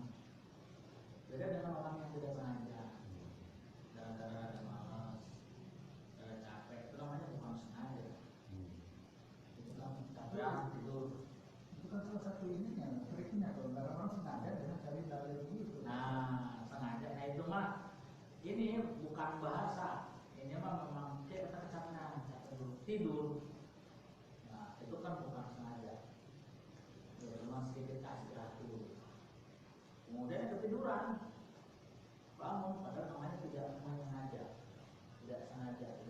S1: Beda dengan orang yang tidak sengaja. Gara-gara ada malas, gara capek, itu namanya bukan sengaja. Itu kan capean tidur.
S3: Itu kan salah satu ininya, triknya kalau nggak orang sengaja dengan cari dalil begitu.
S1: Nah, sengaja. Nah itu mah ini bukan bahasa. Ini mah memang kita kecapean, capek tidur. Nah, itu kan bukan sengaja. Ya, cuma sedikit istirahat dulu. Kemudian ketiduran, bangun, padahal namanya tidak sengaja, tidak sengaja.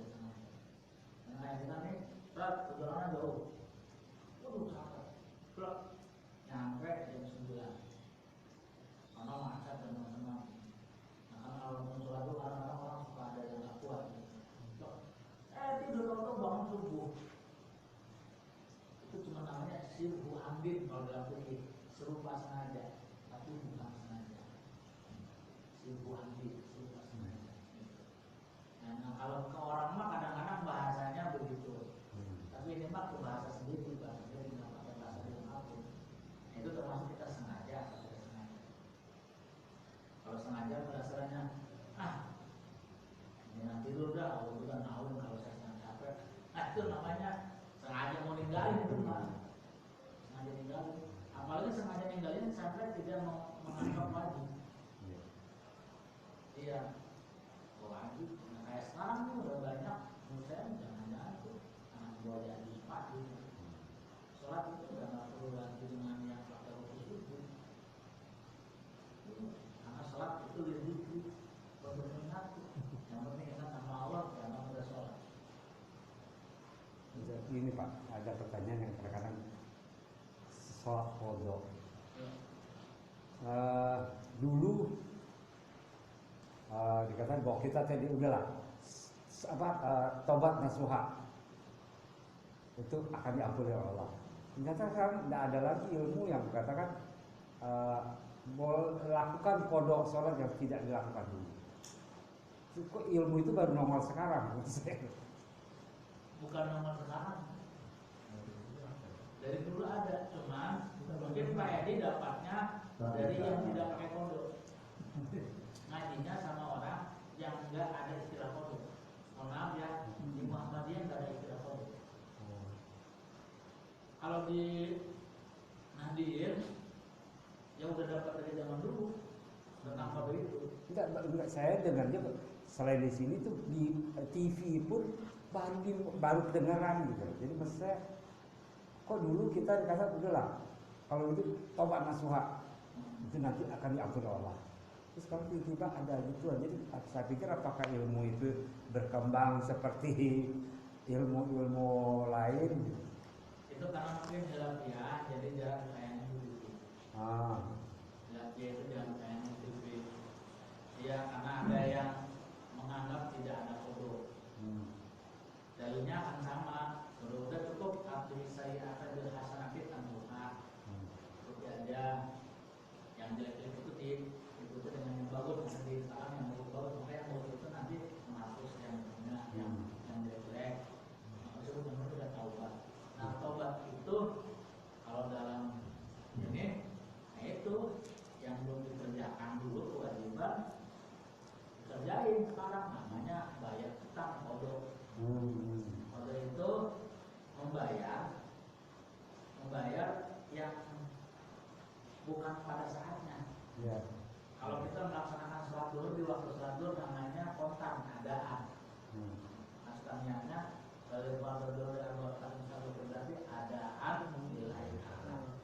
S1: Nah, kita nih, perjalanan jauh, waduh capek, klub, nyampe jam 9, karena macet dan teman-teman. Nah, kan kalau sholat itu kadang-kadang orang suka ada yang nggak kuat. Tidur atau bangun subuh, itu cuma namanya sirhu amdin kalau dalam fikih, serupa sengaja tapi bukan sengaja. Sirhu amdin, serupa sengaja. Nah, kalau ke orang mah kadang-kadang bahasanya begitu, tapi ini mah ke bahasa sendiri, bahasanya tidak pakai bahasa yang apapun. Nah, itu termasuk kita sengaja atau tidak sengaja. Kalau sengaja berdasarnya jangan tidur dah, aku juga naun kalau saya sedang capek. Nah, itu namanya sengaja mau ninggalin itu kan, sengaja ninggalin. Apalagi sengaja ninggalin sampai tidak mau menganggap wajib. Iya, wajib. Nah, kayak sekarang nih udah banyak, menurut saya jangan-jangan tuh anak buah jadi sepatu. Sholat itu udah nggak perlu lagi dengan yang pakai rukun itu. Karena sholat itu rezeki, berminat. Yang penting ingat nama Allah, jangan udah sholat.
S2: Ini Pak, ada pertanyaan yang kadang-kadang sholat qadha. Dulu dikatakan bahwa kita tadi udahlah tobat nasuha itu akan diampuni oleh Allah. Ternyata sekarang tidak ada lagi ilmu yang mengatakan lakukan qadha sholat yang tidak dilakukan dulu. Kok ilmu itu baru normal sekarang?
S1: Bukan nomor sekarang. Dari dulu ada, cuman mungkin Pak Edi dapatnya dari yang tidak pakai kodok. Ngajinya sama orang yang enggak ada istilah kodok. Mohon maaf ya, di Muhammadiyah enggak ada istilah kodok. Kalau di Nahdien, ya udah dapat dari zaman dulu tentang kodok itu.
S2: Enggak, saya dengarnya selain di sini tuh di TV pun baru kedengaran gitu. Jadi maksud saya, kok dulu kita dikatakan udahlah kalau itu tobat nasuha itu nanti akan diampuni Allah. Terus kalau tiba-tiba ada gituan, jadi saya pikir apakah ilmu itu berkembang seperti ilmu-ilmu lain?
S1: Itu karena mungkin hilafiyah, jadi jarang kayaknya gitu. Hilafiyah itu jarang kayaknya gitu. Iya, karena ada yang menganggap tidak ada kodok. Dalilnya akan sama. Kalau udah cukup abdi saya akan berhasanati tanpa seperti aja yang jelek-jelek itu dengan yang bagus. Nanti sekarang yang bagus, makanya yang bagus itu nanti menghapus yang jelek-jelek. Maksudnya memang sudah taubat. Nah, taubat itu kalau dalam ini, nah itu yang belum dikerjakan dulu kewajiban kerjain sekarang, namanya bayar utang kodok. Kodok itu membayar yang bukan pada saatnya. Kalau kita melaksanakan sholat zuhur di waktu sholat zuhur namanya kontan adaan. Maksudnya kalau waktu zuhur dan waktu berarti adaan nilai haram.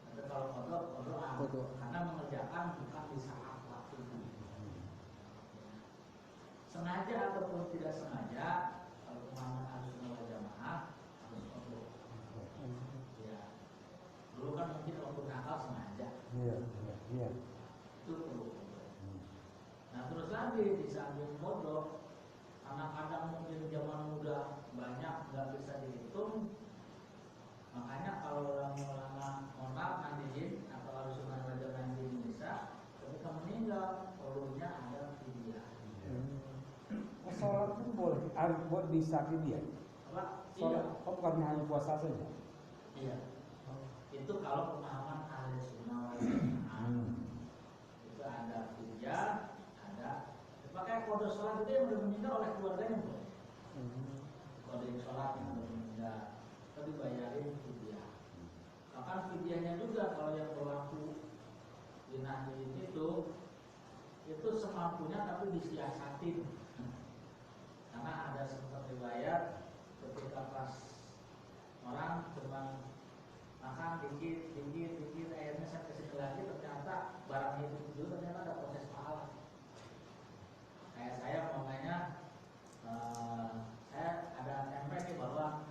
S1: Tapi kalau kodok karena mengerjakan bukan di saat waktu itu. Sengaja ataupun tidak sengaja, kalau pemahaman Ahlussunnah wal Jamaah harus kodok. Ya, dulu kan mungkin waktu nakal sengaja. Itu perlu kodok. Nah, terus lagi di samping kodok, karena kadang mungkin zaman muda banyak nggak bisa dihitung, makanya kalau ulama Nahdien atau Ahlussunnah wal Jamaah di Indonesia, ketika meninggal kodoknya ada fidyah.
S2: Sholat pun boleh, buat bisa fidyah. Sholat, bukan hanya puasa saja.
S1: Iya. Itu kalau pemahaman Ahlussunnah wal Jamaah. Itu ada fidyah, ada. Makanya kode sholat itu yang udah meninggal oleh keluarganya boleh. Kode sholat yang udah meninggal, itu dibayarin fidyah. Bahkan fidyahnya juga kalau yang berlaku di Nahdien itu semampunya tapi disiasatin. Karena ada sempat riwayat ketika pas orang cuma makan dikit akhirnya saya kesini lagi ternyata barangnya itu juga ternyata ada proses pahala. Kayak saya makanya saya ada tempe nih bahwa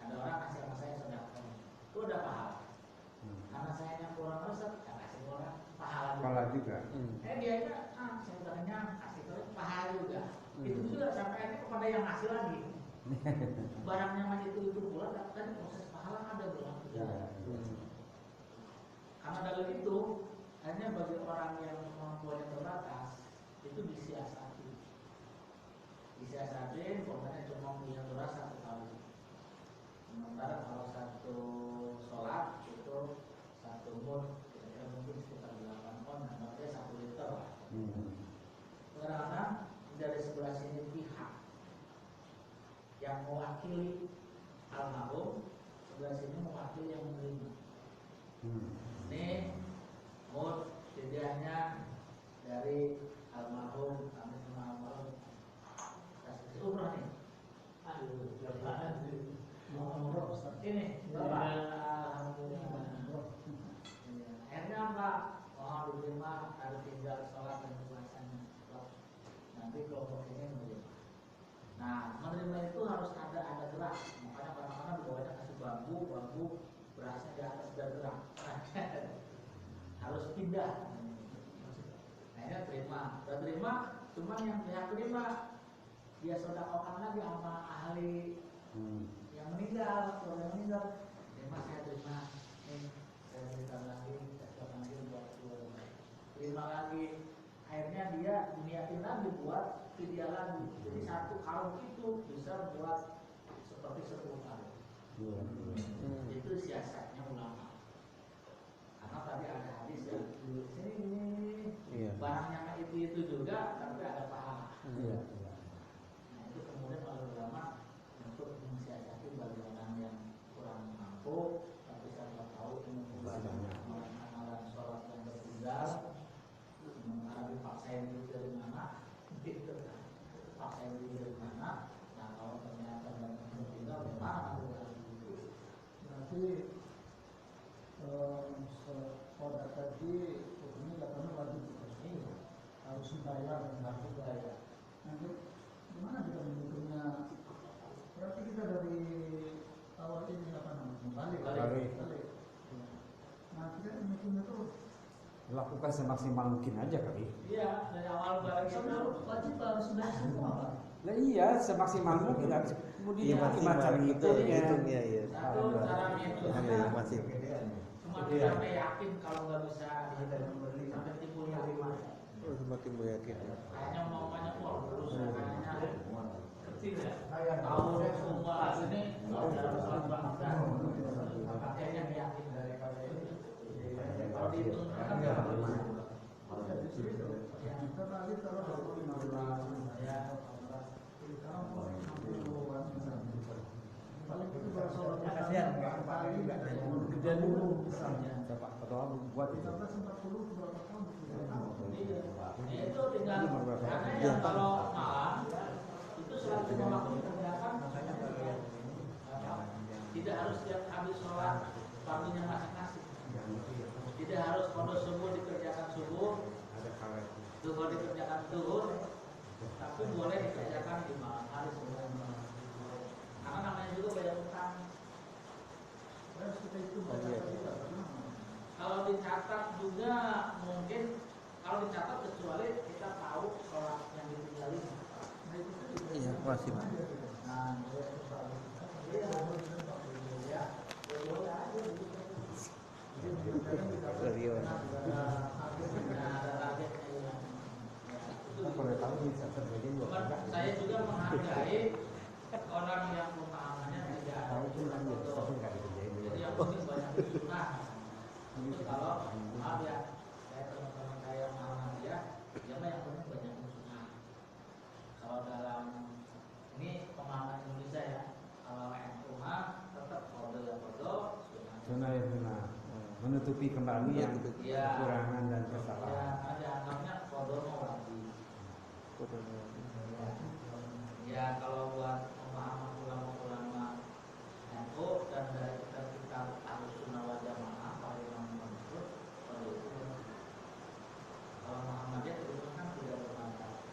S1: ada orang kasih sama saya sedekah itu udah pahala. Karena saya yang kurang resep saya kasih orang pahala juga. Dia saya udah kenyang kasih terus pahala juga. Itu juga sampai kepada yang ngasih lagi. Barangnya masih itu pula tadi proses Ya. Karena dalil itu hanya bagi orang yang kemampuannya terbatas itu disiasati. Disiasati, pokoknya cuma punya durasi 1 tahun. Sementara kalau satu sholat itu 1 mud, kira-kira mungkin sekitar 8 on, berarti 1 liter lah. Kadang-kadang dari sebelah sini pihak yang mewakili almarhum, sebelah sini mewakili yang menerima. Ini mud fidyahnya dari almarhum, kami sama almarhum kasih umrah nih. Aduh, jangan ini alhamdulillah. Akhirnya apa? Mohon diterima, harus tinggal sholat dan puasanya. Nanti kelompok ini menerima. Nah, menerima itu harus ada gerak. Makanya kadang-kadang di bawahnya kasih bambu berasnya di atas sudah gerak. Harus pindah. Akhirnya terima. Sudah terima, cuman yang pihak terima dia sedekahkan lagi sama ahli yang meninggal, kalau yang meninggal, terima saya terima, ini saya berikan lagi, saya sedekahkan lagi buat keluarga. Terima lagi, akhirnya dia diniatin lagi buat fidyah lagi. Jadi 1 karung itu bisa buat seperti 10 karung. Itu siasatnya ulama. Karena tadi ada hadis yang di sini barangnya itu juga, tapi ada pahala. Nah itu kemudian oleh ulama untuk mensiasati bagi orang yang kurang mampu, tapi saya tahu amalan sholat yang tertinggal, sementara dipaksain itu dari mana, gitu kan? Paksain itu dari mana? Nah kalau ternyata banyak tertinggal, bagaimana?
S3: Berarti pada tadi ini katanya wajib harus dibayar dan harus dibayar. Nanti gimana kita menghitungnya? Berarti kita dari awal ini apa namanya? Balik. Nah kita menghitungnya tuh
S2: Lakukan semaksimal mungkin aja kali.
S1: Iya, dari awal balik itu wajib harus bayar semua, Pak.
S2: Nah iya, semaksimal mungkin. Kemudian gimana cara ngitungnya?
S4: Iya.
S1: Satu cara ngitungnya
S4: Masih.
S1: cuma sampai yakin kalau nggak bisa sampai timbulnya
S4: Semakin meyakinkan.
S1: kayaknya mau banyak terus kayaknya kecil ya. Tahu semua ini dalam sholat bangsa. Akhirnya yakin dari kalau dihitung kan nggak bagus.
S3: kalau 15
S1: Ya.
S3: paling itu kalau sholat
S1: Kasihan.
S2: Kerja dulu misalnya. Bapak ketua buat itu.
S3: 1940 berapa tahun?
S1: Iya. Ya itu tinggal karena yang kalau malam itu selalu waktu dikerjakan tidak harus setiap habis sholat waktunya masing-masing. Tidak harus pada subuh dikerjakan subuh, zuhur dikerjakan zuhur, tapi boleh dikerjakan di malam hari sebelum. Karena namanya juga bayar utang. Kalau dicatat juga mungkin kalau dicatat kecuali kita tahu sholat yang ditinggalin.
S4: Iya, masih.
S1: Nah, ya, boleh aja gitu. Saya juga menghargai orang yang pemahamannya tidak ada. Jadi yang penting banyak sunnah. Itu kalau maaf ya, saya teman-teman saya pemahaman dia mah yang penting banyak sunnah. Kalau dalam ini pemahaman Indonesia ya, kalau NU mah tetap qadha ya qadha,
S2: Sunnah ya sunnah. Menutupi kembali yang kekurangan dan kesalahan.
S1: Ya, ada anggapnya qadha wajib. Ya kalau buat pemahaman ulama-ulama NU dan dari kita harus sunnah wal jamaah kalau Imam Mansur kalau Muhammadiyah itu kan tidak bermanfaat.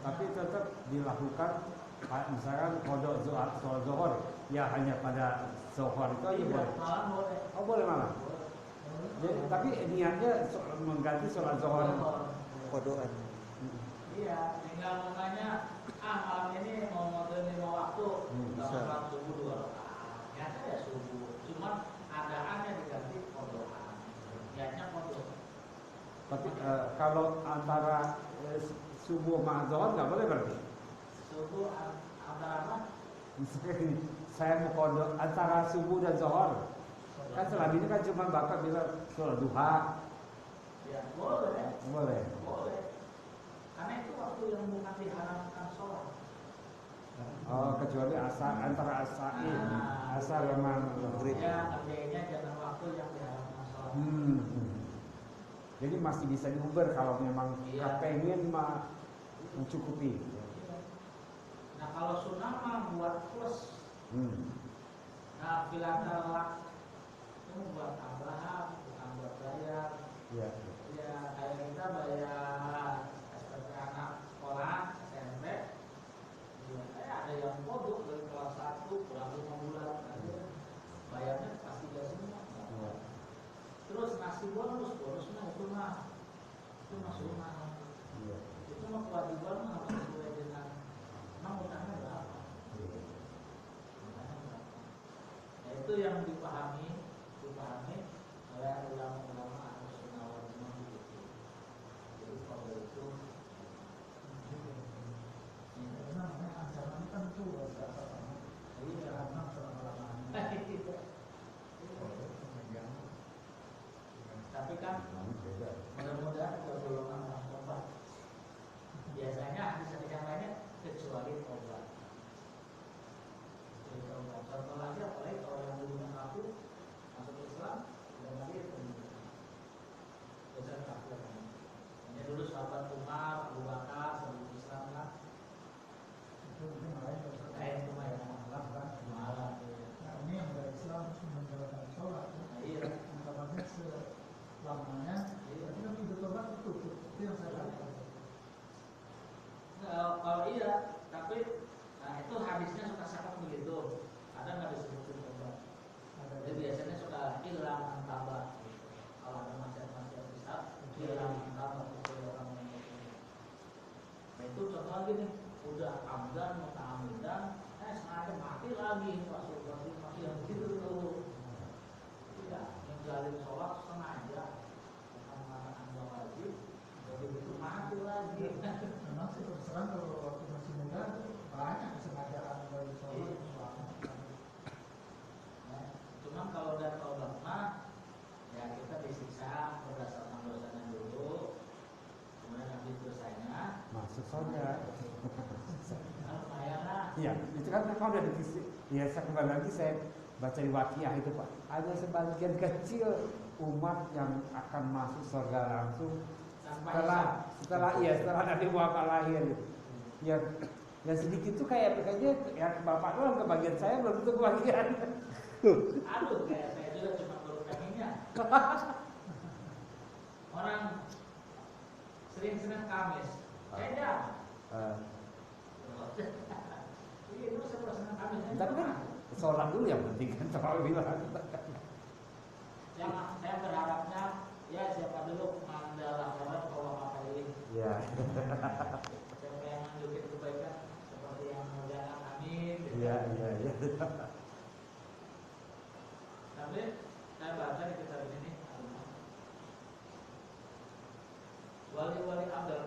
S2: Tapi tetap dilakukan misalkan kodok soal zohor ya hanya pada zohor itu aja boleh.
S1: Malam boleh.
S2: Oh boleh malah. Jadi, tapi niatnya mengganti sholat zohor.
S4: Kodoan.
S1: Iya, tinggal makanya malam ini mau ngadain 5 waktu, sholat subuh 2 rakaat. Ya subuh. Cuman
S2: subuh sama zuhur nggak boleh berarti?
S1: Subuh antara apa?
S2: Misalnya gini, saya mau kodok antara subuh dan zuhur. Kan selama ini kan cuma bapak bilang sholat duha.
S1: Ya boleh.
S2: Boleh.
S1: Boleh. Karena itu waktu yang bukan diharamkan sholat.
S2: Oh, kecuali asar antara asain, asar sama maghrib.
S1: Ya, kerjanya jangan waktu yang diharamkan sholat.
S2: Jadi masih bisa diuber kalau memang
S1: Iya.
S2: kepengen mencukupi.
S1: Iya. Nah kalau sunnah mah buat plus. Nah filatal itu buat tambahan, bukan buat bayar.
S2: Iya.
S1: Ya kayak kita bayar SPP anak sekolah SMP. Ya, ada yang kodok dari kelas 1 pulang 5 bulan aja. Bayarnya pasti dia semua.
S2: Iya.
S1: Terus ngasih bonusnya itu mah sunnah.
S2: Iya.
S1: Itu mah kewajiban mah harus sesuai dengan memang utangnya berapa. Ya, itu yang dipahami oleh ulama-ulama Ahlus Sunnah wal Jamaah begitu. Jadi kalau itu
S3: Karena ancaman kan itu agak apa?
S1: jadi
S3: Karena selama-lamanya.
S1: tapi kan mudah-mudahan kalau golongan orang tobat. Biasanya hadis yang lainnya kecuali tobat. Contoh lagi apalagi kalau yang dulunya kafir masuk Islam dan lagi dosa kafir. Hanya dulu sahabat Umar, Abu Bakar sebelum Islam kan.
S3: Itu mungkin lain.
S1: Lain cuma yang malam kan malam.
S3: Nah ini yang dari Islam menjalankan sholat.
S1: Nah, iya.
S3: Ancamannya selamanya. Berarti kan itu tobat itu yang saya katakan.
S1: Kalau iya, tapi nah itu hadisnya suka sangat begitu. Ada nggak disebutin tobat? Jadi biasanya suka hilang tambah. Kalau ada maksiat-maksiat besar, hilang tambah sesuai orang yang itu. Nah itu contoh lagi nih, udah amdan, muta'amidan, sengaja mati lagi, masih yang begitu tuh. Iya, menjalin sholat sengaja, bukan karena anda wajib, jadi begitu mati lagi.
S3: Memang sih terserah kalau waktu masih muda banyak kesengajaan dari sholat selama.
S1: Nah, cuman kalau udah taubat mah, ya kita disiksa berdasarkan dosanya dulu, kemudian habis dosanya
S2: Masuk saja.
S1: kan lumayan lah.
S2: Iya, itu kan kalau udah dikisi. Ya saya kembali lagi saya baca di Waqiah itu Pak. Ada sebagian kecil umat yang akan masuk surga langsung setelah Nabi Muhammad lahir. Ya, yang sedikit tuh kayak kayaknya yang bapak doang kebagian saya belum tentu kebagian.
S1: Aduh, kayak saya juga cuma baru pengennya. Orang Senin Kamis, kayaknya. Iya, itu saya Senin Kamis.
S2: Tapi kan sholat dulu yang penting kan terlalu bilang.
S1: Yang saya berharapnya ya siapa dulu mandalah orang kalau ngapain.
S2: Iya.
S1: Siapa yang nunjukin kebaikan seperti yang mengerjakan amin.
S2: Iya.
S1: Tapi saya baca di kitab ini wali-wali abdal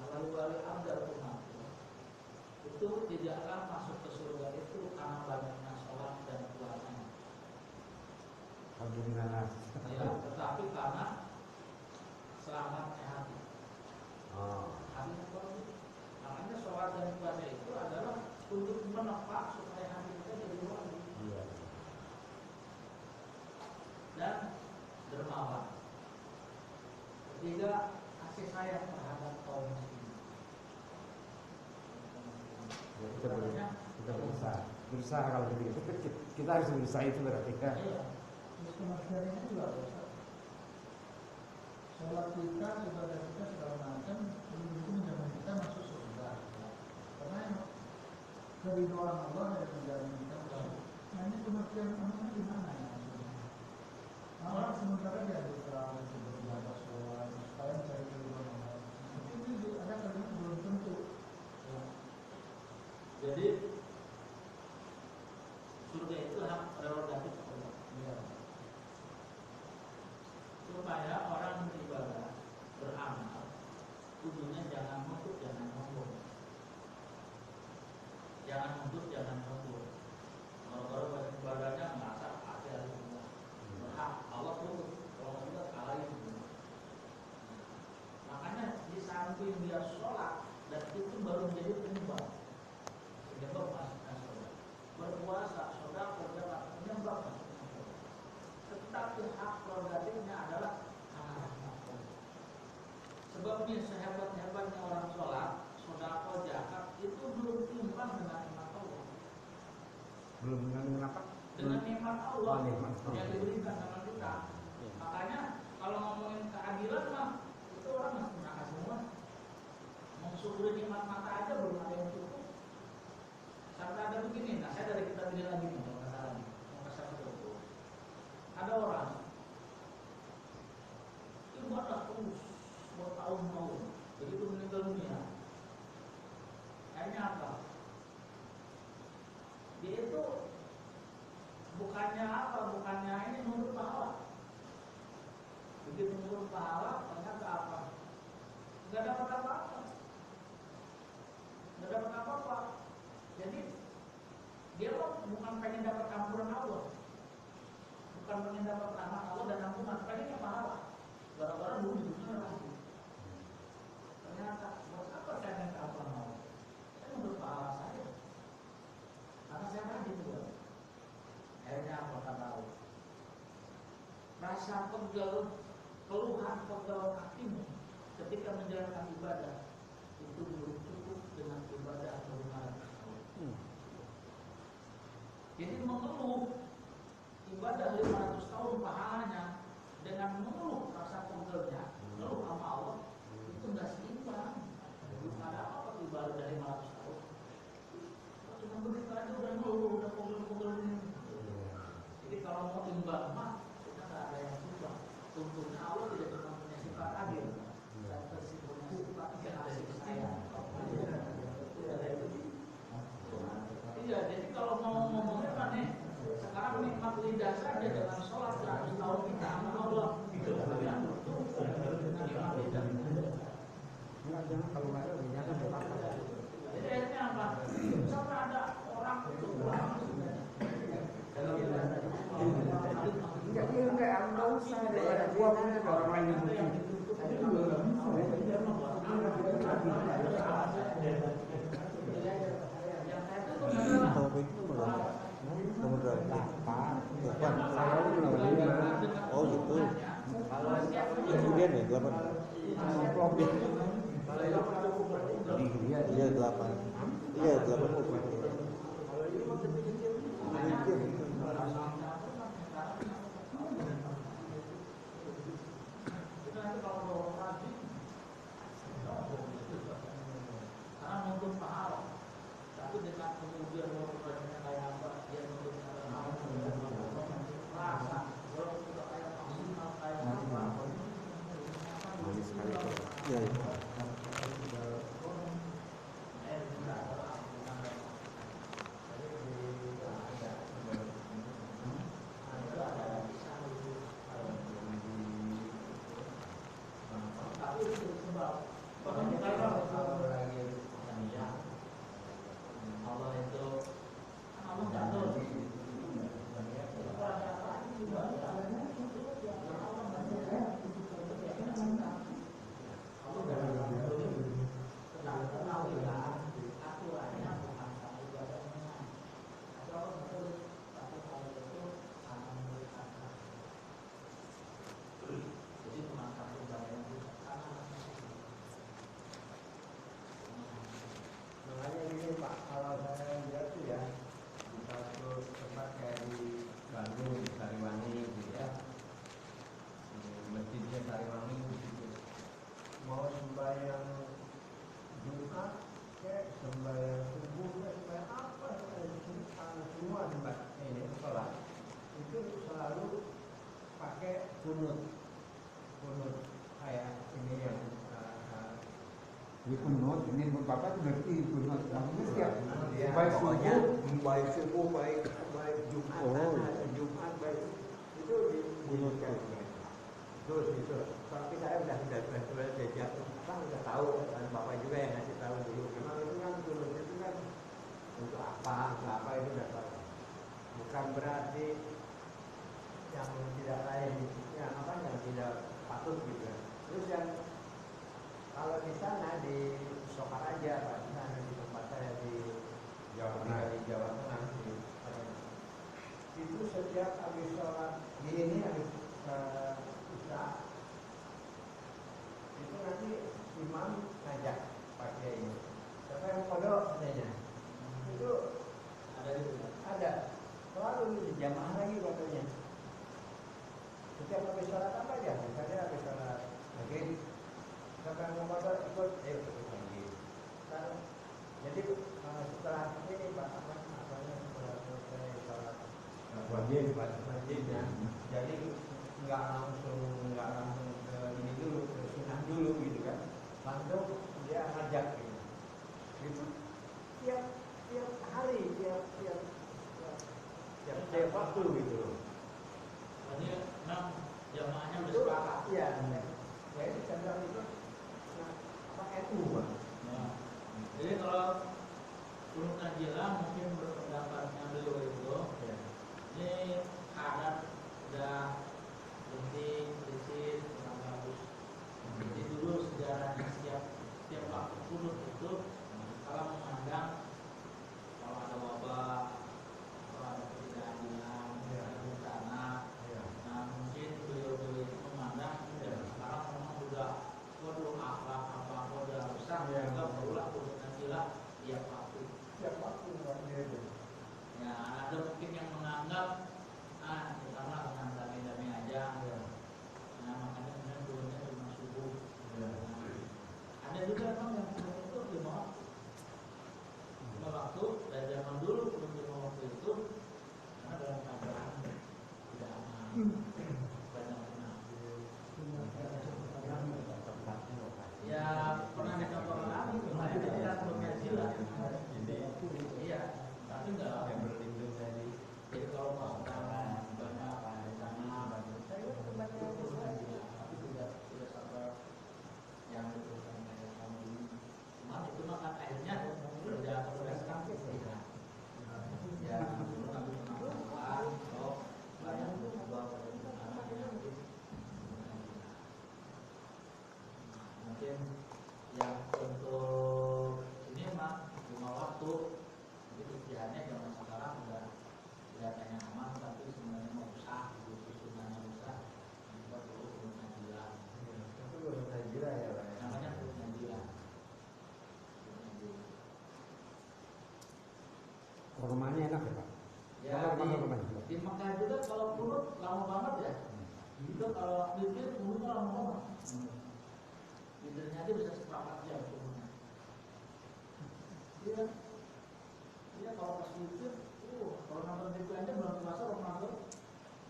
S1: wali-wali abdal itu tidak akan masuk ke surga itu karena banyaknya sholat dan puasanya.
S2: Alhamdulillah.
S1: Ya, tetapi karena selamatnya hati. Hati bagus. Makanya sholat dan puasa itu adalah untuk menepak supaya hati kita jadi wangi.
S2: Iya.
S1: Dan dermawan. Ketiga, kasih sayang terhadap kaum muslimin.
S2: Ya, kita berusaha kalau begitu. Kita harus berusaha itu berarti kan.
S1: Iya.
S3: Terus kemanusiaannya juga besar. Sholat kita, ibadah kita segala macam itu menjamin kita masuk surga. Karena keridhaan Allah yang menjamin kita masuk. Nah ini pengertian amalnya di mana ya? Orang sementara dia bisa beribadah sholat supaya mencari keridhaan Allah. Mungkin ini ada kalimat belum tentu.
S1: Ya. Jadi surga itu hak prerogatif Allah.
S3: Ya.
S1: Supaya orang beribadah beramal, tujuannya jangan untuk dengan nikmat Allah
S2: Oh, nikmat.
S1: yang diberikan sama kita. Makanya kalau ngomongin keadilan mah itu orang masih neraka semua. Mensyukuri nikmat mata aja belum ada yang cukup. Sampai ada begini, nah saya dari kita tidak lagi nih, kalau nggak salah nih, mau kasih itu. Ada orang ibadah terus bertahun-tahun, begitu meninggal dunia, akhirnya apa? Dia itu bukannya apa? Bukannya ini nurut pahala. Begitu nurut pahala, ternyata apa? Nggak dapat apa-apa. Nggak dapat apa-apa. Jadi dia bukan pengen dapat ampunan Allah, bukan pengen dapat rahmat Allah dan ampunan, pengennya pahala. Gara-gara dulu hidupnya lagi. Ternyata buat apa saya minta ampunan Allah? Saya nurut pahala saya. Karena saya rajin juga. Akhirnya apa kata Allah? Rasa pegel, keluhan pegel kakimu ketika menjalankan ibadah itu belum cukup dengan ibadah 500 tahun. Jadi mengeluh ibadah 500 tahun pahalanya dengan mengeluh rasa pegelnya, mengeluh sama Allah itu nggak seimbang. Belum ada apa ibadah dari 500 tahun. Cuma begitu aja udah ngeluh, udah pegel-pegel ini. Jadi kalau mau imbang mah kita nggak ada yang imbang. Tentunya Allah tidak cuma punya sifat adil, dan punya sifat kasih sayang. Iya, jadi kalau mau ngomongnya kan nih, sekarang nikmat lidah saja dengan sholat 100 tahun kita sama Allah. Ya, nikmat lidah.
S2: Enggak, jangan kalau nggak ada jangan berapa.
S1: Jadi akhirnya apa? Sampai ada orang itu pulang.
S2: Enggak, dia enggak usah ada gua punya orang lain yang butuh.
S4: Kalau begitu nomor berapa? 8.
S2: Saya ini nomor 5.
S4: Oh gitu. Kemudian ya 8.
S2: Amplop ya.
S4: Iya 8. Iya 8 itu.
S1: Karena nuntut pahala, tapi dengan kemudian orangnya kayak apa, dia nuntut rasa, kalau sudah kayak maksimal kayak apa,
S2: Manis sekali.
S4: Iya.
S5: Makanya gini Pak, kalau saya lihat tuh ya di satu tempat kayak di Bandung, di Sariwangi gitu ya, di masjidnya Sariwangi gitu. Mau sembahyang Jumat, kayak sembahyang subuh, kayak sembahyang apa, semua tempat ini sholat itu selalu pakai kunut kayak ini yang
S2: Di kunut, ini Bapak ngerti kunut. Maksudnya setiap
S5: ya,
S2: baik
S5: pokoknya
S2: subuh,
S5: baik subuh, baik Jumat,
S4: Oh.
S5: Jumat baik itu dibunyikan. Terus itu, tapi saya udah sejak udah tahu dan bapak juga yang ngasih tahu dulu. Memang itu kan dulu itu kan untuk apa itu udah tahu. Bukan berarti yang tidak lain, yang apa yang tidak patut gitu. Terus yang kalau di sana di Sokaraja Pak, di sana di tempat saya di Jawa Tengah itu setiap habis sholat ini habis isya itu nanti imam ngajak pakai ini. Siapa yang kodok katanya? Itu
S1: ada juga.
S5: ada. selalu gitu, jamaah lagi katanya. Setiap habis sholat apa aja? Misalnya habis sholat maghrib, sampai ngomong ikut, ikut lagi. Kan, jadi setelah ini Pak Ahmad, setelah selesai sholat wajibnya, jadi nggak langsung ke ini dulu, ke sunnah dulu gitu kan, langsung dia ngajak gitu. Itu tiap hari, tiap waktu gitu loh.
S1: Berarti memang jamaahnya udah sepakat.
S5: Iya, ya ini cenderung itu apa NU Pak.
S1: Nah, jadi kalau Ulun Najila mungkin berpendapatnya beliau itu,
S5: Ya.
S1: ini adat udah penting, prinsip, kurang bagus. Jadi dulu sejarahnya setiap waktu kunut itu kalau memandang kalau ada wabah, kalau ada ketidakadilan,
S5: Ya.
S1: ada bencana,
S5: Ya.
S1: nah mungkin beliau itu memandang sekarang memang udah waduh akhlak apa udah rusak,
S5: Ya.
S1: juga berulang kunut Najila tiap waktu.
S5: Tiap waktu waktunya itu.
S1: Ya ada mungkin yang menganggap kita mah dengan damai-damai aja.
S5: Ya.
S1: Nah makanya kemudian turunnya cuma subuh.
S5: Ya.
S1: Nah, ada juga memang yang turun itu 5 waktu. 5 waktu dari zaman dulu belum 5 waktu itu karena dalam keadaan tidak aman, banyak penyakit. Ya pernah dicontohkan lagi kemarin itu kan Najila. Iya, tapi enggak
S5: Yang berlindung dari
S1: jadi kalau mau tangan banyak di sana itu turun Najila, tapi tidak sampai yang diturunkan kayak kamu ini. Cuman itu mah kan akhirnya berjalan berdasarkan tidak. Ya, dulu nanti penampilan atau banyak berubah pada penyakit. Mungkin yang untuk ini mah 5 waktu, jadi istiadatnya zaman sekarang udah kelihatannya aman, tapi sebenarnya mau rusak, gitu sebenarnya rusak. Kita perlu turun Najila.
S5: itu urut Najila ya Pak.
S1: Namanya turun Najila.
S2: Rumahnya enak ya Pak?
S1: Ya di Mekah juga kalau kunut lama banget ya. Itu kalau witir kunutnya lama banget. Witirnya aja bisa 4 jam kunutnya. Iya. Iya kalau pas witir, kalau nonton TV aja bulan puasa Ramadan,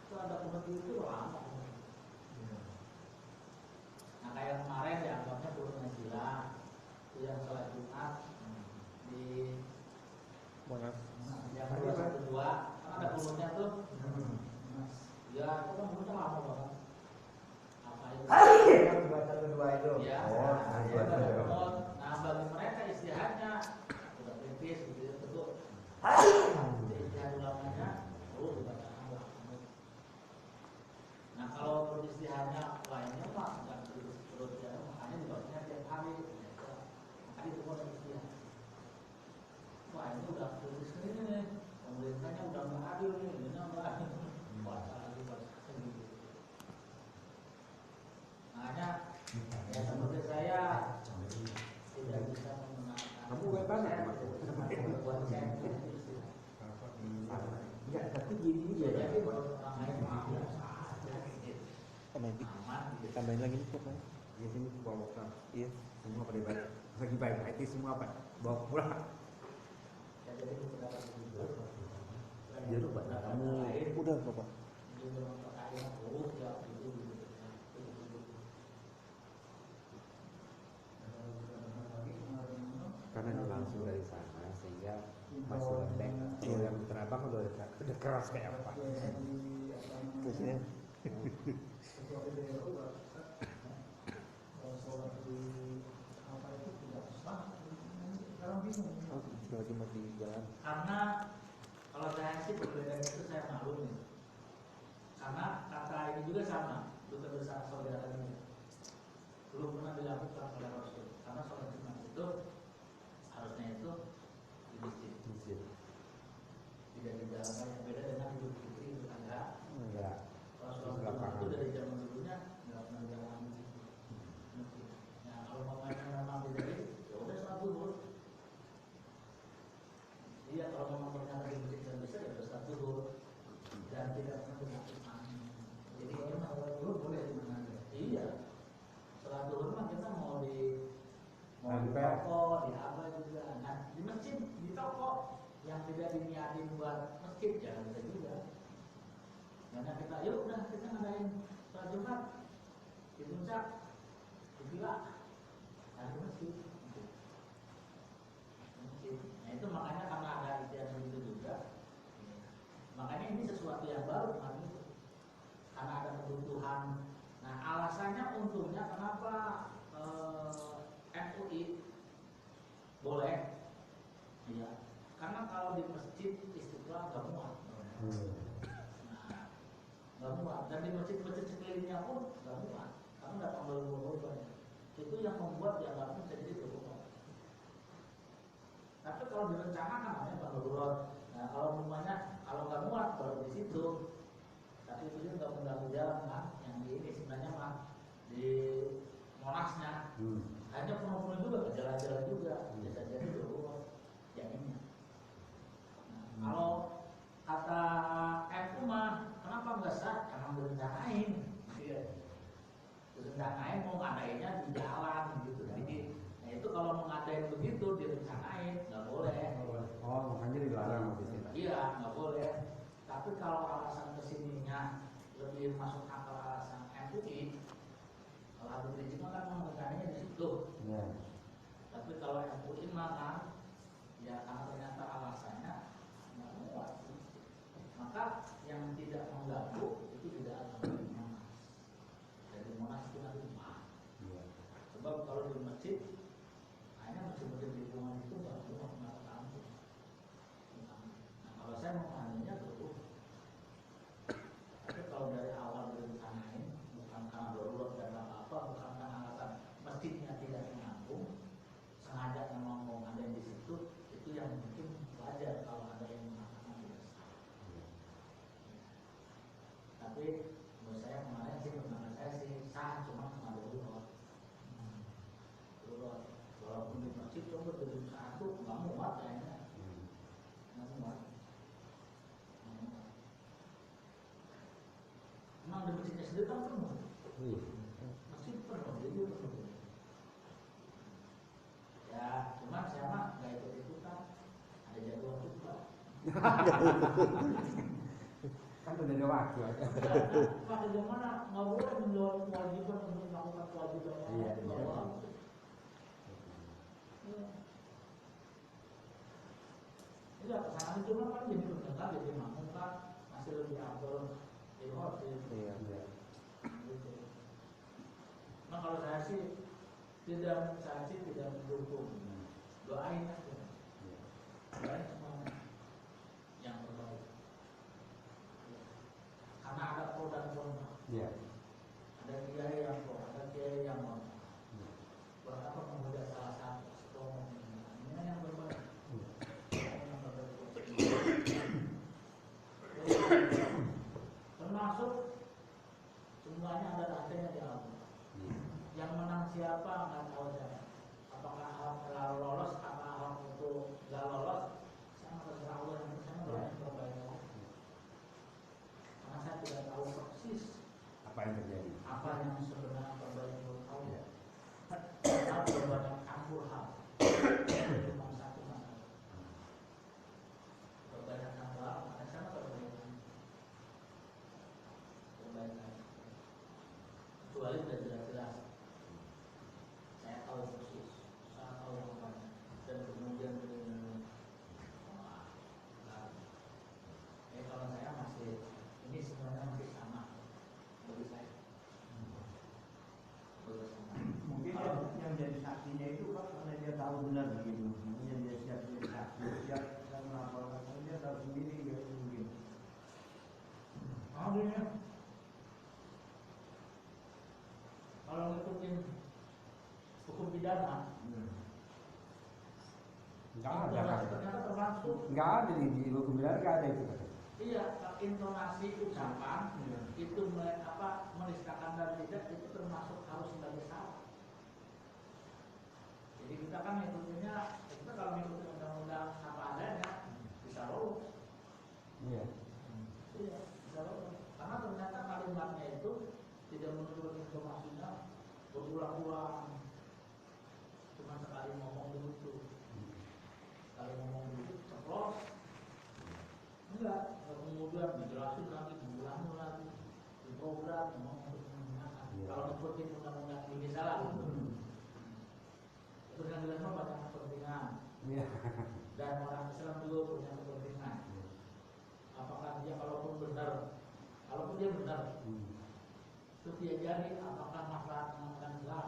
S1: itu ada kunut witir lama. Nah kayak kemarin dianggapnya turun Najila, itu yang sholat Jumat di
S4: Monas.
S1: yang 212 kan ada kunutnya tuh. Ya itu kan kunutnya lama banget. Apa itu?
S5: Yang 212 itu.
S1: Ya,
S5: Oh,
S1: nah,
S5: iya.
S1: itu ada kunut. Nah bagi mereka istihadnya udah kritis gitu ya tentu. Jadi istihad ulamanya dibaca Allah. Nah kalau beristihadnya lainnya mah nggak terus ya, makanya dibacanya tiap hari. Makanya itu mau istihad. Wah ini udah kritis ini nih, pemerintahnya udah nggak adil nih, ini nggak adil. Baca lagi gitu. Makanya ya seperti saya tidak bisa menggunakan.
S2: Kamu web banget, Mas.
S1: Buat saya itu istihad.
S2: Enggak, tapi gini juga
S1: Ya
S2: ya.
S1: jadi buat orang lain mah biasa aja gitu.
S4: Tambahin dikit.
S1: Aman gitu.
S4: Tambahin lagi nih Pak.
S2: Di sini bawa bekal.
S4: Iya.
S2: Semua pada baik. Lagi baik, IT semua Pak. Bawa pulang.
S1: Ya jadi itu pendapat itu.
S2: Ya, lu, Pak.
S1: Kamu
S4: Udah Bapak.
S1: juga memperkaya buruk ya itu gitu.
S2: Karena ini langsung dari sana sehingga masih lembek. Kalau yang di Tanah Abang udah keras kayak apa?
S4: Terus ini sholat Jumat di jalan.
S1: Karena kalau saya sih perbedaan itu saya malu nih. Karena kata ini juga sama, duta besar saudara ini belum pernah dilakukan oleh Rasul. Karena sholat Jumat itu harusnya itu di masjid. Tidak di jalan yang beda dengan Idul Fitri itu ada.
S2: Enggak.
S1: Kalau sholat Jumat itu dari zaman dulunya nggak pernah jalan di masjid. Nah kalau mamanya memang tidak ya udah sholat zuhur. Iya kalau memang ternyata di masjid nggak bisa ya udah sholat zuhur. udah kita ngadain sholat Jumat di puncak, di villa, ada masjid. Nah itu makanya karena ada istilah begitu juga, makanya ini sesuatu yang baru kemarin itu, karena ada kebutuhan. Nah alasannya untungnya kenapa MUI boleh, ya karena kalau di masjid Istiqlal nggak muat, nggak muat, dan di masjid-masjid sekelilingnya pun nggak muat, karena nggak tambah banyak. Itu yang membuat dianggapnya bisa jadi berubah. Tapi kalau direncanakan namanya darurat. Nah kalau rumahnya kalau nggak muat baru di situ, tapi itu juga nggak mengganggu jalan kan, yang di ini sebenarnya mah di Monasnya hanya penuh-penuh juga, jalan-jalan juga, bisa jadi darurat yang ini. Nah, kalau kata MU mah kenapa nggak sah? Emang direncanain, direncanain mau ngadainnya di jalan gitu. Jadi, nah itu kalau mau ngadain begitu direncanain nggak boleh.
S2: Oh, makanya dilarang di sini.
S1: Iya, nggak boleh. Tapi kalau alasan kesininya lebih masuk akal alasan MUI, kalau Habib Rizik mah kan rencananya di situ.
S2: Ya.
S1: Tapi kalau MUI mah kan, ya karena ternyata alasannya nggak muat. Maka yang tidak mengganggu itu tidak ada di Monas. Jadi Monas itu nanti mah.
S2: Ya.
S1: Sebab kalau di masjid, hanya masjid-masjid di lingkungan itu nggak muat nggak tampung. Nah kalau saya mau mengambilnya betul. Tapi kalau dari awal direncanain, bukan karena darurat dan apa-apa, bukan karena alasan masjidnya tidak menampung, sengaja memang mau ada di situ, itu yang mungkin wajar kalau ada yang mengatakan tidak sah. Tapi menurut saya kemarin sih, menurut saya sih sah, cuma karena darurat. Darurat, walaupun di masjid coba dari satu nggak muat kayaknya, nggak muat. Memang di masjidnya sendiri kan penuh. Masjid penuh, jadi penuh. Ya, cuman saya mah nggak ikut-ikutan. Ada jadwal juga.
S2: Kan udah ada waktu aja.
S1: Pak bagaimana nggak boleh menjual kewajiban untuk melakukan kewajiban orang
S2: Iya,
S1: itu
S2: iya.
S1: nggak boleh. Iya. Iya, kesana itu kan jadi pendengar, jadi makmum kan masih lebih afdol di hotel.
S4: Iya.
S1: Gitu. Nah kalau saya sih tidak mendukung, doain aja, doain semua yang terbaik. Karena ada pro dan kontra,
S2: Iya.
S1: ada kiai yang pro, ada kiai yang kontra. Buat apa kemudian salah satu sekelompok ini yang berbeda. Termasuk semuanya ada rahasianya di Allah. Yang menang siapa nggak tahu saya. Apakah Ahok lalu lolos, apakah Ahok itu nggak lolos, saya nggak terserah Allah yang saya doain terbaik. Karena saya tidak tahu persis
S2: Apa yang terjadi?
S1: apa yang sebenarnya terbaik menurut Allah.
S2: Iya.
S1: Karena berbanyak campur hal. Cuma satu masalah. Berbanyak campur hal, maka saya perbaikan. Kecuali sudah jelas-jelas. Saya tahu persis, saya tahu yang banyak, dan kemudian kalau saya masih ini semuanya masih sama bagi saya.
S5: Mungkin yang jadi saksinya itu kan karena dia tahu benar begitu, makanya dia siap jadi saksi, siap melaporkan, karena dia tahu sendiri dia mungkin.
S1: Kalau ngikutin hukum pidana,
S2: Enggak ada kan?
S1: ternyata termasuk.
S2: Enggak ada di hukum pidana, enggak ada itu.
S1: Iya, intonasi ucapan itu menistakan dan tidak itu termasuk harus sebagai syarat. Jadi kita kan ngikutinnya, kita kalau ngikutin undang-undang apa adanya bisa lolos.
S2: Iya.
S1: Iya, bisa lolos. Karena ternyata kalimatnya itu tidak menurut informasinya berulang-ulang, cuma sekali ngomong begitu, sekali ngomong begitu ceplos, enggak kemudian dijelasin lagi, diulangi lagi, berat memang untuk menggunakan.
S2: Iya.
S1: Kalau ngikutin undang-undang Indonesia lah gitu. Kepentingan Islam banyak kepentingan
S2: Iya.
S1: dan orang Islam juga punya kepentingan. Apakah dia kalaupun dia benar, itu dia jadi apakah masalah menggunakan Islam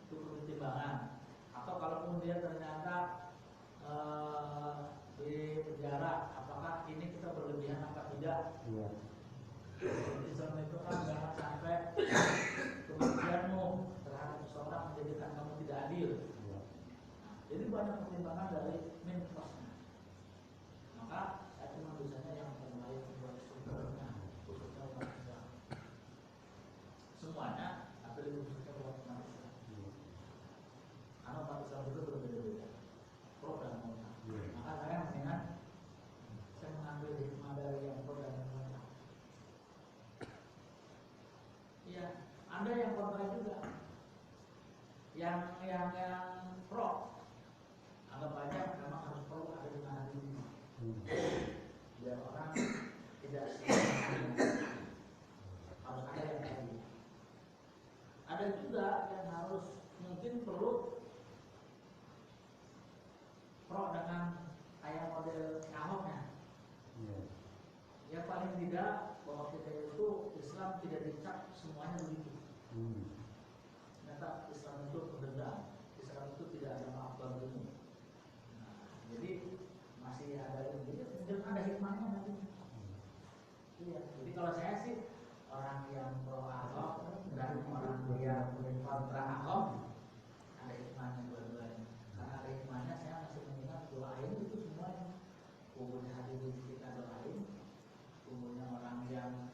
S1: itu pertimbangan. Atau kalaupun dia ternyata di penjara, apakah ini kita berlebihan apa tidak?
S2: Iya.
S1: Islam itu kan jangan sampai kebencianmu terhadap seseorang menjadikan kamu tidak adil.
S2: Iya.
S1: Jadi banyak pertimbangan dari min plusnya. Maka saya cuma bisanya yang terbaik buat sumbernya, khususnya umat Islam. Semuanya, tapi lebih khususnya buat umat Islam. Karena umat Islam itu berbeda-beda, pro dan kontra. Maka saya mendingan saya mengambil hikmah dari yang pro dan yang kontra. Iya, ada yang kontra juga. Yang pro, anggap aja memang harus perlu ada di mana ini. Biar orang tidak harus ada yang tadi. Ada juga yang harus mungkin perlu pro dengan kayak model Ahoknya. Ya paling tidak bahwa kita itu Islam tidak dicap semuanya begitu. Ternyata Islam itu pendendam, Islam itu tidak ada maaf bagimu. Nah, jadi masih ada ini, jadi ada hikmahnya nanti. Iya, jadi kalau saya sih orang yang pro Ahok dan orang yang kontra Ahok ada hikmahnya dua-duanya. Karena ada hikmahnya saya masih mengingat doain itu semuanya. Kubunya hadirin kita doain, kubunya orang yang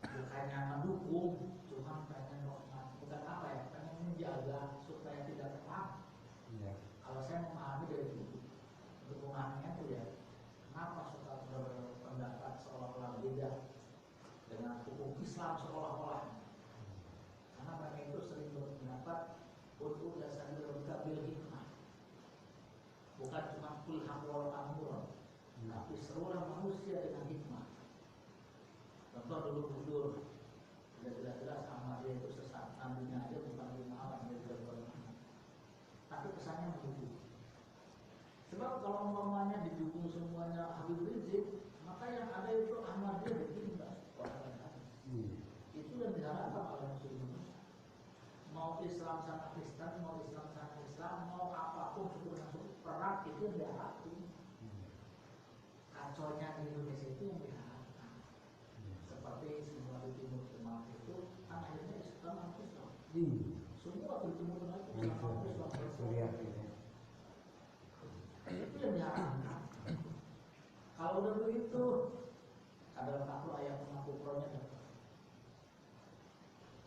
S1: bukannya mendukung, cuma pengen bukan apa ya, pengen menjaga supaya tidak terang. Kalau saya memahami dari itu, dukungannya itu ya, kenapa suka berpendapat seolah-olah beda dengan hukum Islam seolah-olah? Karena mereka itu sering berpendapat untuk dasar bil hikmah, bukan cuma kul hamwal amur, tapi seluruh manusia dengan hikmah. Contoh dulu Budur, sudah jelas-jelas Ahmad dia itu sesat, nabinya aja bukan imaman, dia tidak beriman. Tapi kesannya mendukung. Sebab kalau umpamanya didukung semuanya Habib Rizik, maka yang ada itu Ahmad dia ditindas orang lain. Itu yang diharapkan oleh Muslim. Mau Islam sama Kristen, mau Islam sama Islam, mau apapun suku masuk perang itu yang diharapkan. Kacaunya di Indonesia itu yang diharapkan. Seperti semua di Timur Tengah itu kan akhirnya Islam sama Islam. Semua di Timur Tengah itu sama Islam. Itu yang diharapkan. Kalau udah begitu, ada 40 ayat 50 pro-nya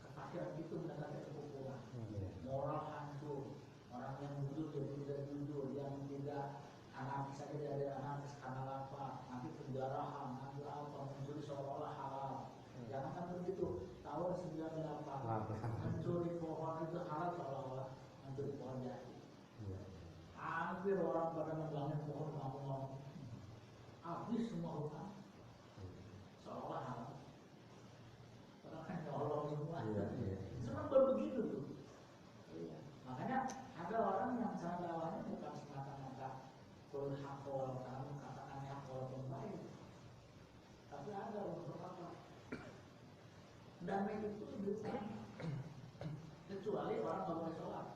S1: kefakiran itu mendatangkan kekumpulan. Moral hancur, orang yang jujur jadi tidak jujur, yang tidak anarkis saja jadi anarkis karena lapar, nanti penjarahan, nanti apa, mencuri seolah-olah halal. Jangan kan begitu. Tahun 98 mencuri pohon itu halal seolah-olah mencuri pohon jati. Hampir orang pada membangun pohon ngomong-ngomong, habis semua hutan seolah halal. Orang kan nyolong semua. Senang baru begitu tuh. Iya. Makanya ada orang yang cara dakwahnya bukan semata-mata berhakol, kamu katakan hakol pembaik, tapi ada untuk apa? Damai itu bukan kecuali orang nggak boleh sholat,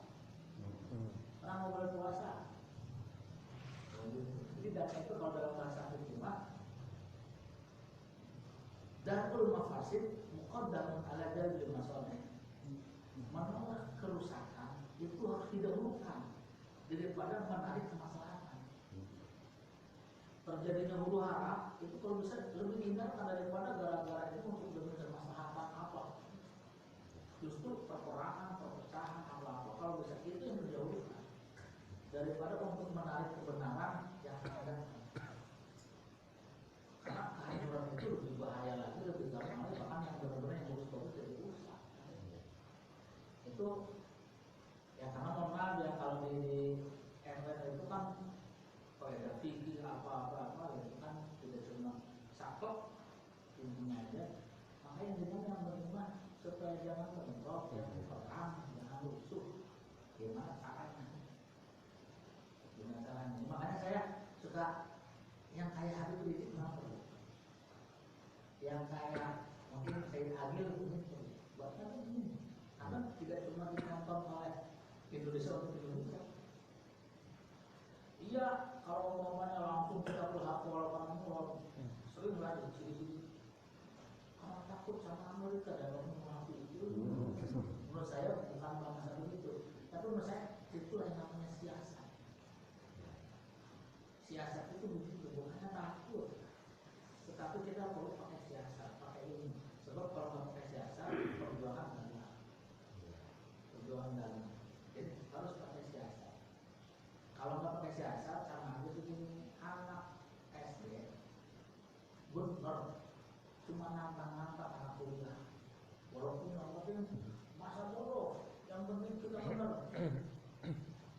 S1: orang nggak boleh puasa. Jadi damai itu kalau dalam bahasa hukumah darul mafasid muqaddamun ala jalbil masalih. Menolak kerusakan itu harus didahulukan daripada menarik kemaslahatan. Terjadinya huru hara itu kalau bisa lebih dihindarkan daripada gara-gara itu untuk demi kemaslahatan apa. Justru perperangan, perpecahan, apa-apa kalau bisa itu yang didahulukan daripada untuk menarik kebenaran yang ada. Karena kehancuran itu lebih bahaya lagi, lebih gampang lagi, bahkan yang benar-benar yang lurus-lurus jadi rusak. Itu ya karena normal ya kalau di MWR itu kan ada fikih apa-apa itu kan tidak cuma sakop intinya aja. Makanya dengan bagaimana supaya jangan bentrok, jangan perang, jangan rusuh. Gimana caranya? Gimana caranya? Makanya saya suka yang kayak Habib Rizik kenapa? Yang kayak mungkin Said Agil ini buatnya ini karena tidak cuma ditonton oleh Indonesia untuk Indonesia. Iya, kalau umpamanya langsung kita pelapor sering lah di sini. Kalau takut sama Amerika dalam menghadapi itu, menurut saya bukan masalah begitu. Tapi menurut saya itu yang namanya siasat. Siasat itu begitu, bukannya takut. Tetapi kita perlu pakai siasat, pakai ini. Sebab kalau nggak pakai siasat, perjuangan dalam. Perjuangan dalam. Jadi harus pakai siasat. Kalau nggak pakai siasat, sama aja begini, anak SD, benar, cuma nantang-nantang anak kuliah. Walaupun masa bodoh, yang penting kita benar.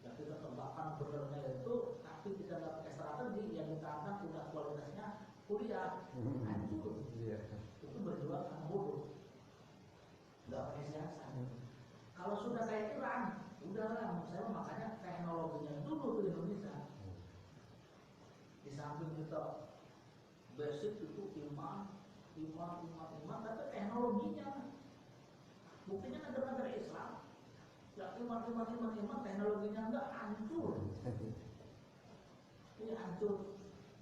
S1: Yang kita tegakkan benernya itu, tapi kita nggak pakai strategi, yang ditantang udah kualitasnya kuliah, hancur. Itu berjuang sama bodoh, nggak pakai siasat. Kalau sudah kayak Iran, udahlah, saya makanya teknologinya dulu ke Indonesia. Di samping kita basic itu iman, tapi teknologinya, buktinya negara-negara Islam, ya iman, teknologinya enggak hancur. Ini hancur.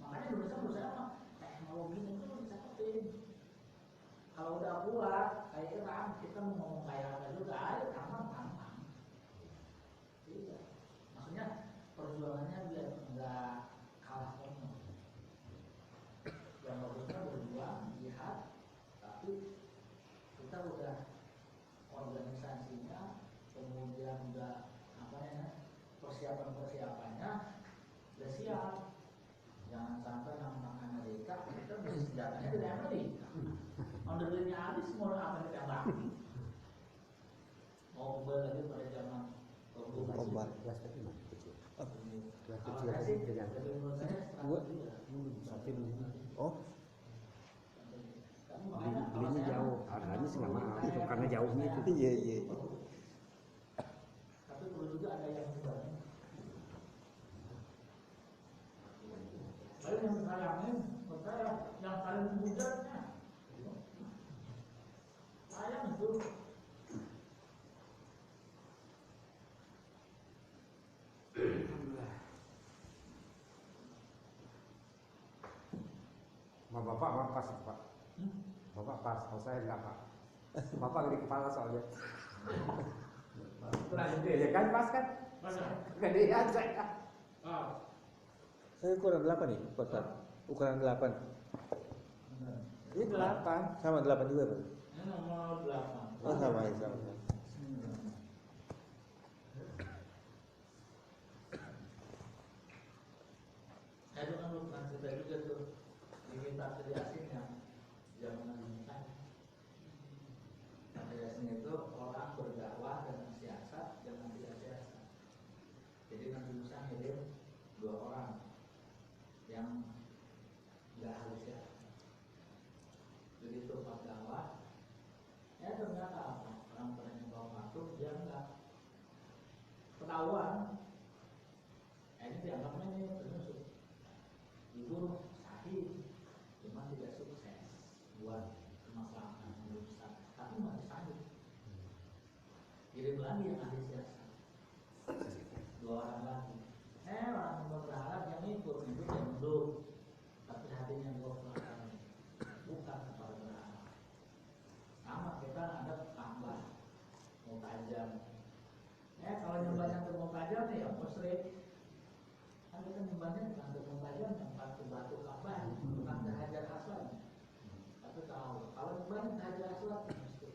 S1: Makanya Indonesia berusaha apa? Teknologinya itu dicapatin. Kalau udah kuat kayak Iran, kita mau ngomong kayak apa juga, ayo gampang. Iya. Maksudnya perjuangannya biar enggak kalah konon. Yang bagusnya berjuang, jihad, tapi kita udah organisasinya, kemudian udah persiapannya udah siap. Jangan sampai nantang Amerika, kita senjatanya dari Amerika. Ordernya habis, mau apa kita lagi? Mau kembali lagi pada zaman
S4: Obat.
S2: Kelas kecil.
S1: kalau saya sih, lebih menurut saya strategi ya.
S4: Oh,
S2: Belinya jauh, harganya sih nggak mahal, itu karena jauhnya itu.
S4: iya.
S1: Tapi perlu juga ada yang membantu. Saya yang sayangin, menurut saya yang paling mujarnya, sayang itu.
S2: Bapak pas Pak. Bapak pas, kalau saya enggak Pak. Bapak gede kepala soalnya. Ya kan pas kan? Gedean saya.
S4: Saya ukuran 8 nih, Pak Ustaz. Ukuran 8.
S2: Ini 8.
S4: Sama 8 juga, Pak.
S1: Ini nomor 8.
S4: Oh, sama ya, sama.
S1: Saya itu kan pernah cerita juga tuh, diminta ke Yasin yang zaman Yasin. Yasin itu orang berdakwah dengan siasat, dengan tidak siasat. Jadi Nabi Musa ngirim 2 orang yang nggak harus siasat. Begitu pas dakwah, ya ternyata apa? Orang pernah bawa masuk, dia nggak ketahuan. Ini dianggapnya ini penyusup. Itu sahih, cuma tidak sukses buat kemaslahatan yang besar, tapi masih sahih. Kirim lagi yang ahli siasat, 2 orang lagi. Orang yang berharap yang ikut yang mundur, tapi hatinya berkelakar, bukan kepada berharap. Sama kita ada tambah mau tajam. Kalau nyembahnya ke mau tajam nih ya musyrik. Kan kita nyembahnya bukan ke mau tajam, bukan ke batu Ka'bah, bukan ke Hajar Aswad. Tapi tahu kalau nyembahnya ke Hajar Aswad mesti.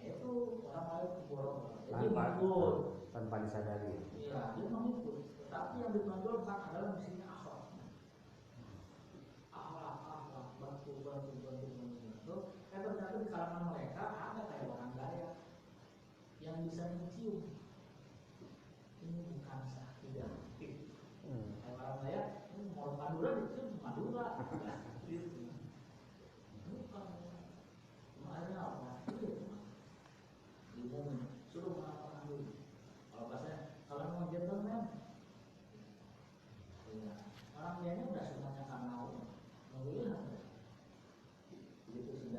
S1: Itu orang lain keborong. Jadi ngikut
S2: tanpa disadari.
S1: Iya, dia mengikut. Tapi yang ditonjolkan adalah misinya akhlak. Akhlak, bantu. Ternyata di kalangan mereka ada kayak orang Dayak yang bisa mencium. Ini bukan sah, tidak aktif. Kayak orang Dayak, mau Madura dicium Madura. Bukan.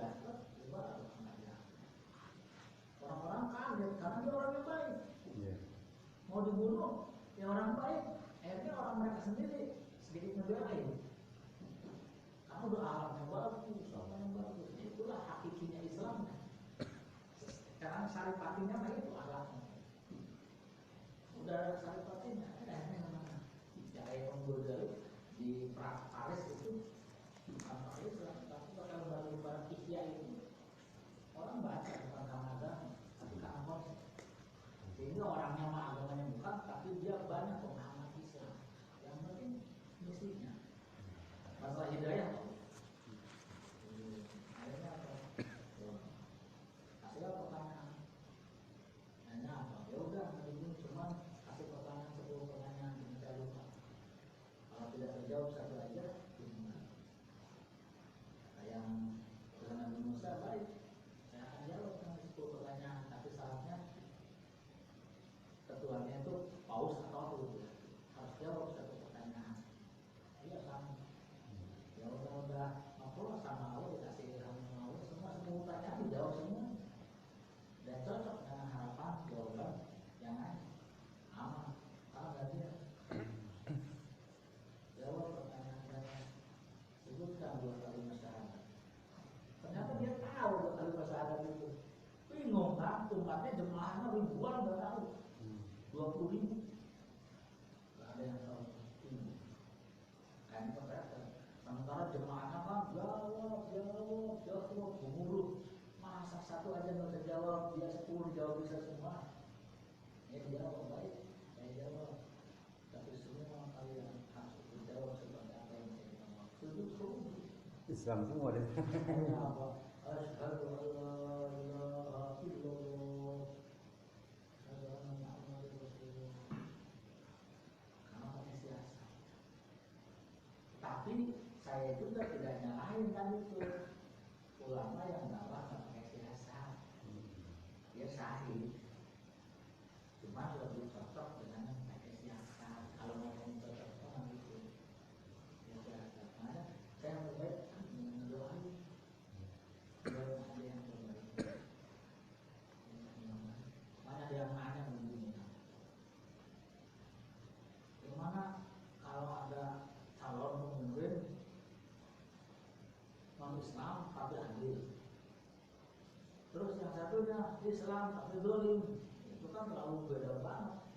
S3: dapat, baru pengadilan. Orang-orang kaget karena dia orang yang baik.
S2: Iya.
S3: Mau dibunuh, ya orang baik. Akhirnya orang mereka sendiri sedikit ngebelain. Kamu udah alam yang bagus, orang yang bagus. Itulah hakikinya Islam. Karena saripatinya mah itu alamnya. Udah ada saripatinya, akhirnya kemana? Cara yang Ghazali di Paris itu, Paris tapi kalau baru pada Ihya itu orang baca bukan karena agama, tapi karena konsep. Sehingga orangnya mah agamanya bukan, tapi dia banyak pemahaman Islam. Yang penting misinya. Masalah hidayah tuh. Akhirnya apa? Kasihlah pertanyaan. Nanya apa? Ya udah, ini cuma kasih pertanyaan 10 pertanyaan yang saya lupa. Kalau tidak terjawab satu aja, gimana? Yang dengan Nabi Musa baik, saya akan jawab dengan 10 pertanyaan, tapi syaratnya ketuanya itu paus atau apa gitu. Harus jawab satu pertanyaan. Iya sama. Ya udah ngobrol sama Allah, dikasih ilham sama Allah, semua pertanyaan dijawab semua. Dan cocok dengan harapan jawaban yang lain. Aman. Kalau nggak dia jawab pertanyaan-pertanyaan, sebutkan 2 kalimat syahadat. Ternyata dia tahu 2 kalimat syahadat itu. Bingung kan, umatnya jemaahnya ribuan nggak tahu. 20.000. Nggak ada yang tahu. Bingung. Kayaknya keberatan. Sementara jemaahnya kan jawab, gemuruh. Masa satu aja nggak terjawab, dia 10 jawab bisa semua. Ya dijawab baik, saya jawab. Tapi semua kalian harus dijawab seperti apa yang saya jawab. Sujud semua.
S2: Islam semua deh.
S3: Apa? Asyhadu an la ilaha illallah. Asyhadu anna Muhammadar Rasulullah. Karena pakai siasat. Tapi saya juga tidak nyalahin kan itu ulama yang dakwah pakai siasat. Dia sahih. Cuma lebih cocok dengan yang pakai siasat. Kalau mau cocok kan itu. Ya siasat. Makanya saya mulai mendoakan ada yang terbaik. Mana ada yang nanya begini. Gimana kalau ada calon pemimpin non-Islam tapi adil? Terus yang satunya Islam tapi dolim, itu kan terlalu beda banget.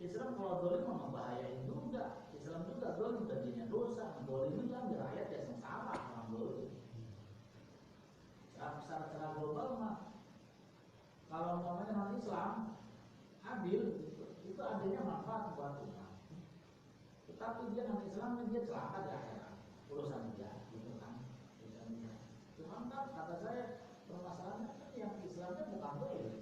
S3: Islam kalau dolim membahayain juga. Islam juga dolim, jadinya dosa. Dolim itu kan rakyat ya sengsara orang dolim. Secara global mah, kalau namanya non Islam adil, itu adilnya manfaat buat umat. Tetapi dia non Islam dia celaka di akhirat, urusan dia, gitu kan? Urusan dia. Cuma kan kata saya permasalahannya kan yang Islamnya bukan dolim.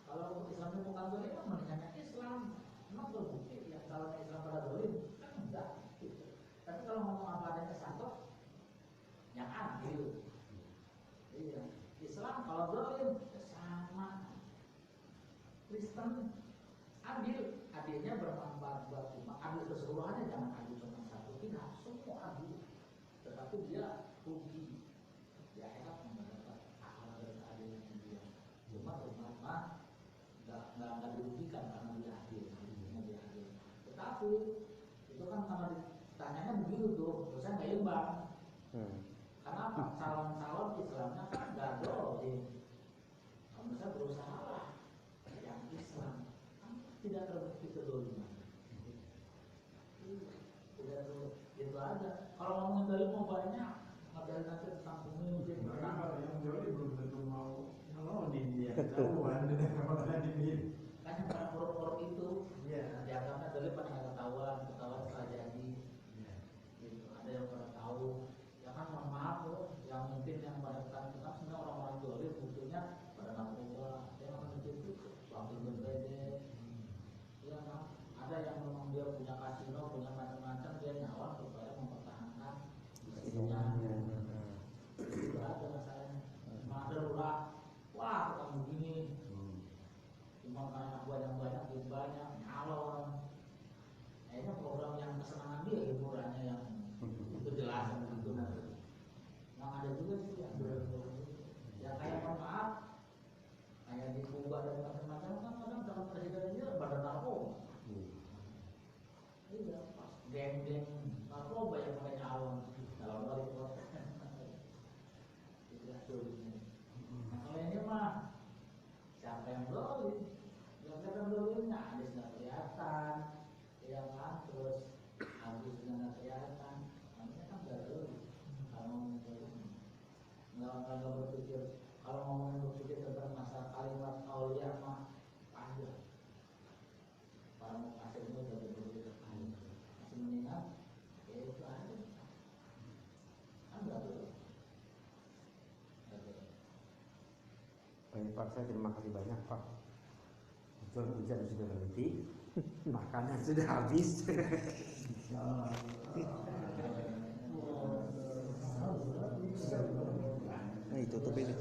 S3: Kalau Islamnya bukan dolim, kan mendingannya Islam. Memang terbukti yang kalau Islam pada dolim kan enggak. Gitu. Tapi kalau ngomong apa adanya satu, yang adil. Iya. Islam kalau dolim sama. Kristen adil, adilnya bermanfaat buat umat. Adil keseluruhannya, jangan adil cuma satu, tidak semua adil. Tetapi dia rugi di akhirat mendapat akal dan keadilan dia. Cuma umat mah nggak dirugikan karena dia adil, dia adil. Tetapi itu kan karena ditanyanya begitu tuh, saya nggak imbang. Kenapa? Calon-calon Islamnya kan nggak dolim. Kamu saya berusaha lah yang Islam kan tidak terbukti kedoliman. Tidak terbukti, itu aja. Kalau ngomongin dolim mau banyak, modal nanti tentang pemimpin.
S5: Kalau yang joli belum tentu mau nyalonin dia ketahuan kalau tadi
S3: Kan yang pada korup-korup itu,
S5: ya
S3: dianggapnya dolim pada nggak ketahuan setelah jadi. Gitu. Ada yang pada tahu. Ya kan mohon maaf loh, yang mungkin yang pada kita sebenarnya orang-orang dolim butuhnya pada narkoba, yang akan itu wakil berbeda. Ya kan, ada yang memang dia punya kasino, punya macam-macam, dia nyawar supaya mempertahankan kasinonya. Itu ada masalahnya. Cuma ada lurah, wah kamu begini, cuma karena anak buah yang
S1: Nah kalau ini mah siapa yang brolin? Yang kelihatan brolinnya Anies nggak kelihatan, ya kan? Terus Agus juga nggak kelihatan. Namanya kan brolin. Kalau ngomongin brolin, nggak berpikir. Kalau ngomongin berpikir tentang masalah kalimat aulia mah panjang. Para mukasir itu udah berpikir panjang. Masih mendingan, ya itu aja. Kan brolin.
S2: Baik Pak, saya terima kasih banyak Pak. Hujan sudah berhenti, makanan sudah habis.
S4: Nah, itu tutup ini.